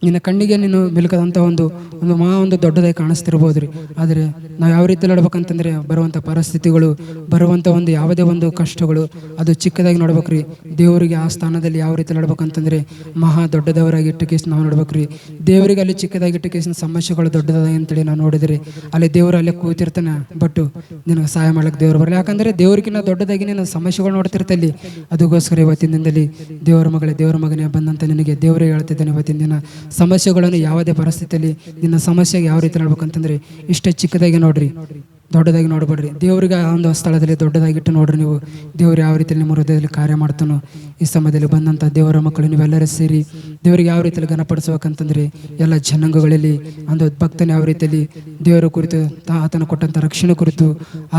ನಿನ್ನ ಕಣ್ಣಿಗೆ ನೀನು ಮಿಲ್ಕದಂಥ ಒಂದು ದೊಡ್ಡದಾಗಿ ಕಾಣಿಸ್ತಿರ್ಬೋದು ರೀ. ಆದರೆ ನಾವು ಯಾವ ರೀತಿ ನೋಡ್ಬೇಕಂತಂದರೆ ಬರುವಂಥ ಪರಿಸ್ಥಿತಿಗಳು, ಬರುವಂಥ ಯಾವುದೇ ಒಂದು ಕಷ್ಟಗಳು ಅದು ಚಿಕ್ಕದಾಗಿ ನೋಡ್ಬೇಕು ರೀ. ದೇವರಿಗೆ ಆ ಸ್ಥಾನದಲ್ಲಿ ಯಾವ ರೀತಿ ನೋಡ್ಬೇಕಂತಂದರೆ ಮಹಾ ದೊಡ್ಡದವರಾಗಿ ಇಟ್ಟು ಕೇಸ್ ನಾವು ನೋಡ್ಬೇಕು ರೀ. ದೇವರಿಗೆ ಅಲ್ಲಿ ಚಿಕ್ಕದಾಗಿ ಇಟ್ಟು ಕೇಸಿನ ಸಮಸ್ಯೆಗಳು ದೊಡ್ಡದಾಗಿ ಅಂತೇಳಿ ನಾವು ನೋಡಿದ್ರಿ. ಅಲ್ಲಿ ದೇವರು ಅಲ್ಲೇ ಕೂತಿರ್ತಾನೆ, ಬಟ್ ನಿನಗೆ ಸಹಾಯ ಮಾಡ್ಲಿಕ್ಕೆ ದೇವರು ಬರಲ್ಲ. ಯಾಕಂದರೆ ದೇವರಿಗಿನ್ನ ದೊಡ್ಡದಾಗಿ ನೀನು ಸಮಸ್ಯೆಗಳು ನೋಡ್ತಿರ್ತಲ್ಲಿ. ಅದಕ್ಕೋಸ್ಕರ ಇವತ್ತಿನ ದಿನದಲ್ಲಿ ದೇವರ ಮಗಳೇ, ದೇವರ ಮಗನೇ ಬಂದಂತ ನಿನಗೆ ದೇವರೇ ಹೇಳ್ತಿದ್ದಾನೆ, ಇವತ್ತಿನ ದಿನ ಸಮಸ್ಯೆಗಳನ್ನು ಯಾವುದೇ ಪರಿಸ್ಥಿತಿಯಲ್ಲಿ ನಿನ್ನ ಸಮಸ್ಯೆಗೆ ಯಾವ ರೀತಿ ನೋಡ್ಬೇಕಂತಂದ್ರೆ ಇಷ್ಟೇ ಚಿಕ್ಕದಾಗಿ ನೋಡ್ರಿ, ದೊಡ್ಡದಾಗಿ ನೋಡಬೇಡ್ರಿ. ದೇವರಿಗೆ ಆ ಒಂದು ಸ್ಥಳದಲ್ಲಿ ದೊಡ್ಡದಾಗಿಟ್ಟು ನೋಡ್ರಿ. ನೀವು ದೇವರು ಯಾವ ರೀತಿಯಲ್ಲಿ ನಿಮ್ಮ ಹೃದಯದಲ್ಲಿ ಕಾರ್ಯ ಮಾಡ್ತಾನೋ. ಈ ಸಮಯದಲ್ಲಿ ಬಂದಂಥ ದೇವರ ಮಕ್ಕಳು ನೀವೆಲ್ಲರೂ ಸೇರಿ ದೇವರಿಗೆ ಯಾವ ರೀತಿಯಲ್ಲಿ ಘನಪಡಿಸ್ಬೇಕಂತಂದ್ರೆ ಎಲ್ಲ ಜನಾಂಗಗಳಲ್ಲಿ ಒಂದು ಭಕ್ತನ ಯಾವ ರೀತಿಯಲ್ಲಿ ದೇವರ ಕುರಿತು, ಆತನ ಕೊಟ್ಟಂಥ ರಕ್ಷಣೆ ಕುರಿತು,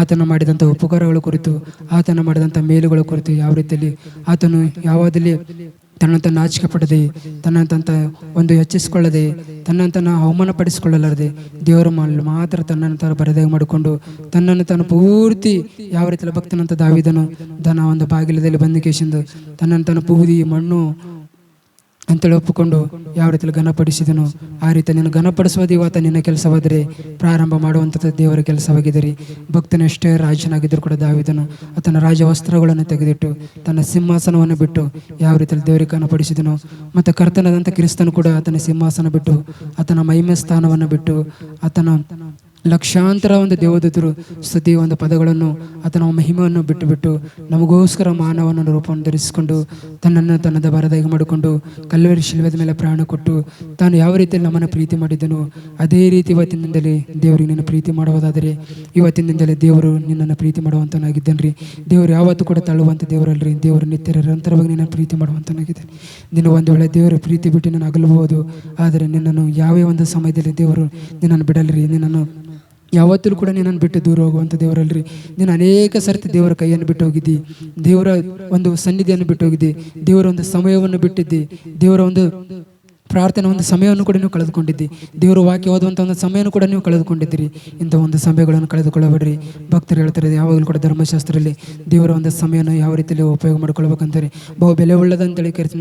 ಆತನ ಮಾಡಿದಂಥ ಉಪಕಾರಗಳ ಕುರಿತು, ಆತನ ಮಾಡಿದಂಥ ಮೇಲುಗಳ ಕುರಿತು ಯಾವ ರೀತಿಯಲ್ಲಿ ಆತನು ಯಾವುದಲ್ಲಿ ತನ್ನಂತ ನಾಚಿಕೆ ಪಡದೆ, ತನ್ನಂತ ಹೆಚ್ಚಿಸಿಕೊಳ್ಳದೆ, ತನ್ನಂತನ ಅವಮಾನಪಡಿಸಿಕೊಳ್ಳಲಾರದೆ ದೇವರ ಮಾತ್ರ ತನ್ನನ್ನು ಬರದಾಗಿ ಮಾಡಿಕೊಂಡು ತನ್ನನ್ನು ತಾನು ಪೂರ್ತಿ ಯಾವ ರೀತಿಯಲ್ಲಿ ಭಕ್ತನಂತ ದಾವಿದನು ತನ್ನ ಒಂದು ಬಾಗಿಲದಲ್ಲಿ ಬಂದು ಕೇಸಿಂದು ತನ್ನನ್ನು ತಾನು ಪೂದಿ ಮಣ್ಣು ಅಂತೇಳಿ ಒಪ್ಪಿಕೊಂಡು ಯಾವ ರೀತಿಯಲ್ಲಿ ಘನಪಡಿಸಿದನು, ಆ ರೀತಿ ನಿನ್ನ ಘನಪಡಿಸುವುದು ಇವತ್ತು ನಿನ್ನ ಕೆಲಸವಾದರೆ ಪ್ರಾರಂಭ ಮಾಡುವಂಥದ್ದು ದೇವರ ಕೆಲಸವಾಗಿದೆ ರೀ. ಭಕ್ತನೆಷ್ಟೇ ರಾಜನಾಗಿದ್ದರೂ ಕೂಡ ದಾವಿದನು ಆತನ ರಾಜ ವಸ್ತ್ರಗಳನ್ನು ತೆಗೆದಿಟ್ಟು ತನ್ನ ಸಿಂಹಾಸನವನ್ನು ಬಿಟ್ಟು ಯಾವ ರೀತಿಯಲ್ಲಿ ದೇವರಿಗೆ ಘನಪಡಿಸಿದನು. ಮತ್ತು ಕರ್ತನಾದಂಥ ಕ್ರಿಸ್ತನು ಕೂಡ ಆತನ ಸಿಂಹಾಸನ ಬಿಟ್ಟು, ಆತನ ಮಹಿಮೆ ಸ್ಥಾನವನ್ನು ಬಿಟ್ಟು, ಆತನ ಲಕ್ಷಾಂತರ ದೇವದೂತರು ಸ್ತುತಿ ಪದಗಳನ್ನು, ಆತನ ಮಹಿಮೆಯನ್ನು ಬಿಟ್ಟು ನಮಗೋಸ್ಕರ ಮಾನವನ ರೂಪವನ್ನು ಧರಿಸಿಕೊಂಡು ತನ್ನನ್ನು ತನ್ನದ ಬರದಾಗಿ ಮಾಡಿಕೊಂಡು ಕಲ್ವರಿ ಶಿಲ್ವೆದ ಮೇಲೆ ಪ್ರಾಣ ಕೊಟ್ಟು ತಾನು ಯಾವ ರೀತಿಯಲ್ಲಿ ನಮ್ಮನ್ನು ಪ್ರೀತಿ ಮಾಡಿದ್ದನು ಅದೇ ರೀತಿ ಇವತ್ತಿನಿಂದಲೇ ದೇವರಿಗೆ ನಿನ್ನ ಪ್ರೀತಿ ಮಾಡುವುದಾದರೆ ಇವತ್ತಿನಿಂದಲೇ ದೇವರು ನಿನ್ನನ್ನು ಪ್ರೀತಿ ಮಾಡುವಂತನಾಗಿದ್ದಾನೆ. ದೇವರು ಯಾವತ್ತೂ ಕೂಡ ತಳ್ಳುವಂಥ ದೇವರಲ್ರಿ. ದೇವರು ನಿತ್ಯ ನಿರಂತರವಾಗಿ ನಿನ್ನ ಪ್ರೀತಿ ಮಾಡುವಂತನಾಗಿದ್ದಾನೆ. ನೀನು ಒಂದು ವೇಳೆ ದೇವರ ಪ್ರೀತಿ ಬಿಟ್ಟು ನಿನ್ನ ಅಗಲಬಹುದು, ಆದರೆ ನಿನ್ನನ್ನು ಯಾವೇ ಒಂದು ಸಮಯದಲ್ಲಿ ದೇವರು ನಿನ್ನನ್ನು ಬಿಡಲ್ರಿ. ನಿನ್ನನ್ನು ಯಾವತ್ತೂ ಕೂಡ ನಿನ್ನನ್ನು ಬಿಟ್ಟು ದೂರ ಹೋಗುವಂಥ ದೇವರಲ್ರಿ. ನೀನು ಅನೇಕ ಸರ್ತಿ ದೇವರ ಕೈಯನ್ನು ಬಿಟ್ಟು ಹೋಗಿದ್ದಿ, ದೇವರ ಒಂದು ಸನ್ನಿಧಿಯನ್ನು ಬಿಟ್ಟು ಹೋಗಿದ್ದಿ, ದೇವರ ಒಂದು ಸಮಯವನ್ನು ಬಿಟ್ಟಿದ್ದಿ, ದೇವರ ಒಂದು ಪ್ರಾರ್ಥನೆ ಒಂದು ಸಮಯವನ್ನು ಕೂಡ ನೀವು ಕಳೆದುಕೊಂಡಿದ್ದಿ, ದೇವರು ವಾಕ್ಯ ಓದುವಂಥ ಒಂದು ಸಮಯವನ್ನು ಕೂಡ ನೀವು ಕಳೆದುಕೊಂಡಿದ್ದೀರಿ. ಇಂಥ ಒಂದು ಸಮಯಗಳನ್ನು ಕಳೆದುಕೊಳ್ಳಬೇಡ್ರಿ. ಭಕ್ತರು ಹೇಳ್ತಾರೆ ಯಾವಾಗಲೂ ಕೂಡ ಧರ್ಮಶಾಸ್ತ್ರದಲ್ಲಿ ದೇವರ ಒಂದು ಸಮಯನ ಯಾವ ರೀತಿಯಲ್ಲಿ ಉಪಯೋಗ ಮಾಡ್ಕೊಳ್ಬೇಕಂತಾರೆ, ಬಹು ಬೆಲೆ ಉಳ್ಳದಂತೇಳಿ ಕರಿತ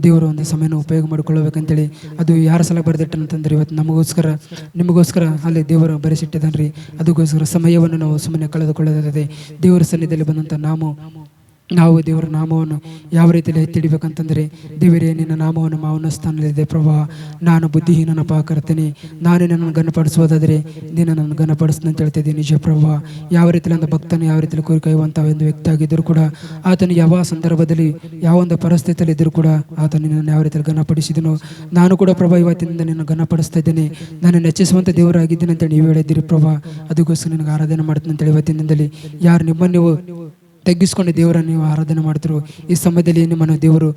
ದೇವರ ಒಂದು ಸಮಯನ ಉಪಯೋಗ ಮಾಡ್ಕೊಳ್ಬೇಕಂತೇಳಿ ಅದು ಯಾರ ಸಲ ಬರೆದಿಟ್ಟಂತಂದ್ರೆ ಇವತ್ತು ನಿಮಗೋಸ್ಕರ ಅಲ್ಲಿ ದೇವರು ಬರೆಸಿಟ್ಟಿದ್ದಾನ್ರಿ. ಅದಕ್ಕೋಸ್ಕರ ಸಮಯವನ್ನು ನಾವು ಸುಮ್ಮನೆ ಕಳೆದುಕೊಳ್ಳೋದೇ. ದೇವರ ಸನ್ನಿಧಿಯಲ್ಲಿ ಬಂದಂಥ ನಾವು ದೇವರ ನಾಮವನ್ನು ಯಾವ ರೀತಿಯಲ್ಲಿ ಎತ್ತಿಡಿಬೇಕಂತಂದರೆ, ದೇವರೇ ನಿನ್ನ ನಾಮವನ್ನು ಮಾವನ ಸ್ಥಾನದಲ್ಲಿದೆ ಪ್ರಭಾ, ನಾನು ಬುದ್ಧಿಹೀನನ ಪಾಕರ್ತೀನಿ, ನಾನೇ ನನ್ನನ್ನು ಘನಪಡಿಸೋದಾದರೆ ನೀನು ನನ್ನನ್ನು ಘನಪಡಿಸ್ತೀನಿ ಅಂತ ಹೇಳ್ತಿದ್ದೀನಿ. ನಿಜ ಪ್ರಭಾ, ಯಾವ ರೀತಿಯಲ್ಲಿ ಒಂದು ಭಕ್ತನು ಯಾವ ರೀತಿಯಲ್ಲಿ ಕುರಿ ಕೈಯುವಂಥ ಒಂದು ವ್ಯಕ್ತಿ ಆಗಿದ್ದರೂ ಕೂಡ ಆತನು ಯಾವ ಸಂದರ್ಭದಲ್ಲಿ ಯಾವ ಒಂದು ಪರಿಸ್ಥಿತಿಯಲ್ಲಿ ಇದ್ದರೂ ಕೂಡ ಆತನು ನಿನ್ನನ್ನು ಯಾವ ರೀತಿಯಲ್ಲಿ ಘನಪಡಿಸಿದನು. ನಾನು ಕೂಡ ಪ್ರಭಾ ಇವತ್ತಿನಿಂದ ನಿನ್ನ ಘನಪಡಿಸ್ತಾ ಇದ್ದೇನೆ, ನಾನು ನೆಚ್ಚಿಸುವಂಥ ದೇವರಾಗಿದ್ದೀನಿ ಅಂತ ನೀವು ಹೇಳಿದ್ದೀರಿ ಪ್ರಭಾ. ಅದಕ್ಕೋಸ್ಕರ ನಿನಗೆ ಆರಾಧನೆ ಮಾಡ್ತೀನಿ ಅಂತೇಳಿ ಇವತ್ತಿನಿಂದಲೇ ಯಾರು ನಿಮ್ಮನ್ನು ನೀವು ತಗ್ಗಿಸ್ಕೊಂಡು ದೇವರನ್ನು ನೀವು ಆರಾಧನೆ ಮಾಡ್ತಿರೋ ಈ ಸಮಯದಲ್ಲಿ ನಿಮ್ಮನ್ನು ದೇವರು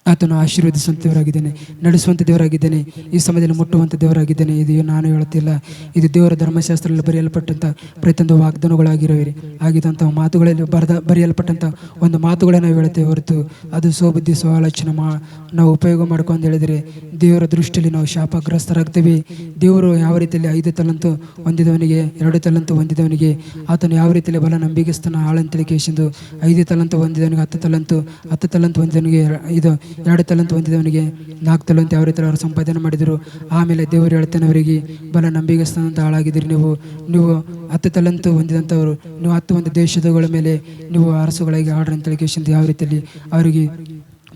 ಆತನು ಆಶೀರ್ವದಿಸುವಂಥ ದೇವರಾಗಿದ್ದೇನೆ, ನಡೆಸುವಂಥ ದೇವರಾಗಿದ್ದೇನೆ, ಈ ಸಮಯದಲ್ಲಿ ಮುಟ್ಟುವಂಥ ದೇವರಾಗಿದ್ದೇನೆ. ಇದು ನಾನು ಹೇಳುತ್ತಿಲ್ಲ, ಇದು ದೇವರ ಧರ್ಮಶಾಸ್ತ್ರದಲ್ಲಿ ಬರೆಯಲ್ಪಟ್ಟಂಥ ಪ್ರತಿಯೊಂದು ವಾಗ್ದಾನಗಳಾಗಿರುವೆ ಆಗಿದಂಥ ಮಾತುಗಳಲ್ಲಿ ಬರೆಯಲ್ಪಟ್ಟಂಥ ಒಂದು ಮಾತುಗಳನ್ನ ನಾವು ಹೇಳ್ತೇವೆ ಹೊರತು ಅದು ಸ್ವಬುದ್ಧಿ ಸ್ವಆಲೋಚನೆ ನಾವು ಉಪಯೋಗ ಮಾಡ್ಕೊಂಡು ಹೇಳಿದರೆ ದೇವರ ದೃಷ್ಟಿಯಲ್ಲಿ ನಾವು ಶಾಪಗ್ರಸ್ತರಾಗ್ತೇವೆ. ದೇವರು ಯಾವ ರೀತಿಯಲ್ಲಿ 5 ತಲಂತು ಹೊಂದಿದವನಿಗೆ 2 ತಲಂತು ಹೊಂದಿದವನಿಗೆ ಆತನು ಯಾವ ರೀತಿಯಲ್ಲಿ ಬಲ ನಂಬಿಕೆಸ್ತನ ಆಳಂತೇಳಿ ಕೇಸಿಂದು 5 ತಲಂತು ಹೊಂದಿದವನಿಗೆ 10 ತಲಂತು ಹೊಂದಿದವನಿಗೆ 2 ತಲಂತು ಹೊಂದಿದವನಿಗೆ 4 ತಲಂತು ಯಾವ ರೀತಿ ಅವರು ಸಂಪಾದನೆ ಮಾಡಿದರು. ಆಮೇಲೆ ದೇವರು ಹೇಳ್ತಾನೆ ಅವರಿಗೆ, ಬಲ ನಂಬಿಕೆಸ್ತನ ಅಂತ ಹಾಳಾಗಿದ್ದೀರಿ ನೀವು 10 ತಲಂತು ಹೊಂದಿದಂಥವರು, ನೀವು 10 ಒಂದು ದೇಶಗಳ ಮೇಲೆ ನೀವು ಅರಸುಗಳಾಗಿ ಆಡ್ರಿ ಅಂತೇಳಿ ಕೇಸಿಂದು ಯಾವ ರೀತಿಯಲ್ಲಿ ಅವರಿಗೆ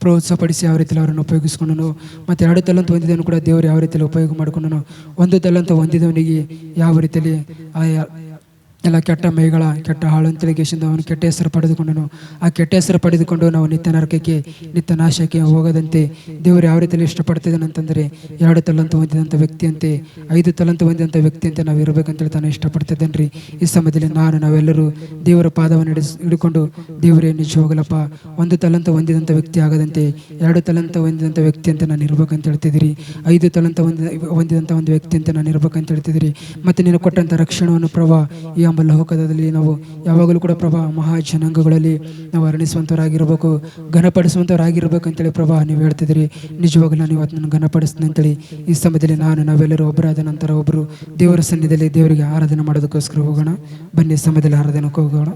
ಪ್ರೋತ್ಸಾಹಪಡಿಸಿ ಯಾವ ರೀತಿಯಲ್ಲಿ ಅವರನ್ನು ಉಪಯೋಗಿಸ್ಕೊಂಡನು. ಮತ್ತು 2 ತಲಂತು ಹೊಂದಿದವನು ಕೂಡ ದೇವರು ಯಾವ ರೀತಿಯಲ್ಲಿ ಉಪಯೋಗ ಮಾಡಿಕೊಂಡನು. 1 ತಲಂತು ಹೊಂದಿದವನಿಗೆ ಯಾವ ರೀತಿಯಲ್ಲಿ ಎಲ್ಲ ಕೆಟ್ಟ ಮೈಗಳ ಕೆಟ್ಟ ಹಾಳು ಅಂತೇಳಿ ಕೇಸಿಂದ ಅವನು ಕೆಟ್ಟ ಹೆಸರು ಪಡೆದುಕೊಂಡನು. ಆ ಕೆಟ್ಟ ಹೆಸರು ಪಡೆದುಕೊಂಡು ನಾವು ನಿತ್ಯ ನರಕಕ್ಕೆ ನಿತ್ಯ ನಾಶಕ್ಕೆ ಹೋಗದಂತೆ ದೇವರು ಯಾವ ರೀತಿಯಲ್ಲಿ ಇಷ್ಟಪಡ್ತಿದ್ದಾನೆ ಅಂತಂದರೆ 2 ತಲಂತು ಹೊಂದಿದಂಥ ವ್ಯಕ್ತಿಯಂತೆ 5 ತಲಂತು ಹೊಂದಿದಂಥ ವ್ಯಕ್ತಿಯಂತೆ ನಾವು ಇರಬೇಕಂತೇಳಿ ತಾನು ಇಷ್ಟಪಡ್ತಿದ್ದೇನೆ ರೀ. ಈ ಸಮಯದಲ್ಲಿ ನಾವೆಲ್ಲರೂ ದೇವರ ಪಾದವನ್ನು ಹಿಡ್ಕೊಂಡು ದೇವರೇ ನಿಜವಾಗಲಪ್ಪ 1 ತಲಂತು ಹೊಂದಿದಂಥ ವ್ಯಕ್ತಿ ಆಗದಂತೆ 2 ತಲಂತು ಹೊಂದಿದಂಥ ವ್ಯಕ್ತಿ ಅಂತ ನಾನು ಇರ್ಬೇಕಂತ ಹೇಳ್ತಿದ್ದೀರಿ. 5 ತಲಂತು ಹೊಂದಿದಂಥ ಒಂದು ವ್ಯಕ್ತಿ ಅಂತ ನಾನು ಇರ್ಬೇಕಂತ ಹೇಳ್ತಿದ್ದೀರಿ. ಮತ್ತು ನೀನು ಕೊಟ್ಟಂಥ ರಕ್ಷಣೆಯನ್ನು ಪ್ರಭಾ ಈ ಎಂಬ ಲೋಕದಲ್ಲಿ ನಾವು ಯಾವಾಗಲೂ ಕೂಡ ಪ್ರಭಾ ಮಹಾ ಜನಾಂಗಗಳಲ್ಲಿ ನಾವು ವರ್ಣಿಸುವಂಥವರಾಗಿರ್ಬೇಕು, ಘನಪಡಿಸುವಂಥವರಾಗಿರ್ಬೇಕು ಅಂತೇಳಿ ಪ್ರಭಾ ನೀವು ಹೇಳ್ತಿದ್ದೀರಿ. ನಿಜವಾಗಲೂ ನಾನು ಇವತ್ತು ನನ್ನ ಘನಪಡಿಸ್ತೀನಿ ಅಂತೇಳಿ ಈ ಸಮಯದಲ್ಲಿ ನಾವೆಲ್ಲರೂ ಒಬ್ಬರಾದ ನಂತರ ಒಬ್ಬರು ದೇವರ ಸನ್ನಿಧಿಯಲ್ಲಿ ದೇವರಿಗೆ ಆರಾಧನೆ ಮಾಡೋದಕ್ಕೋಸ್ಕರ ಹೋಗೋಣ. ಬನ್ನಿ ಸಮಯದಲ್ಲಿ ಆರಾಧನೆಗೆ ಹೋಗೋಣ.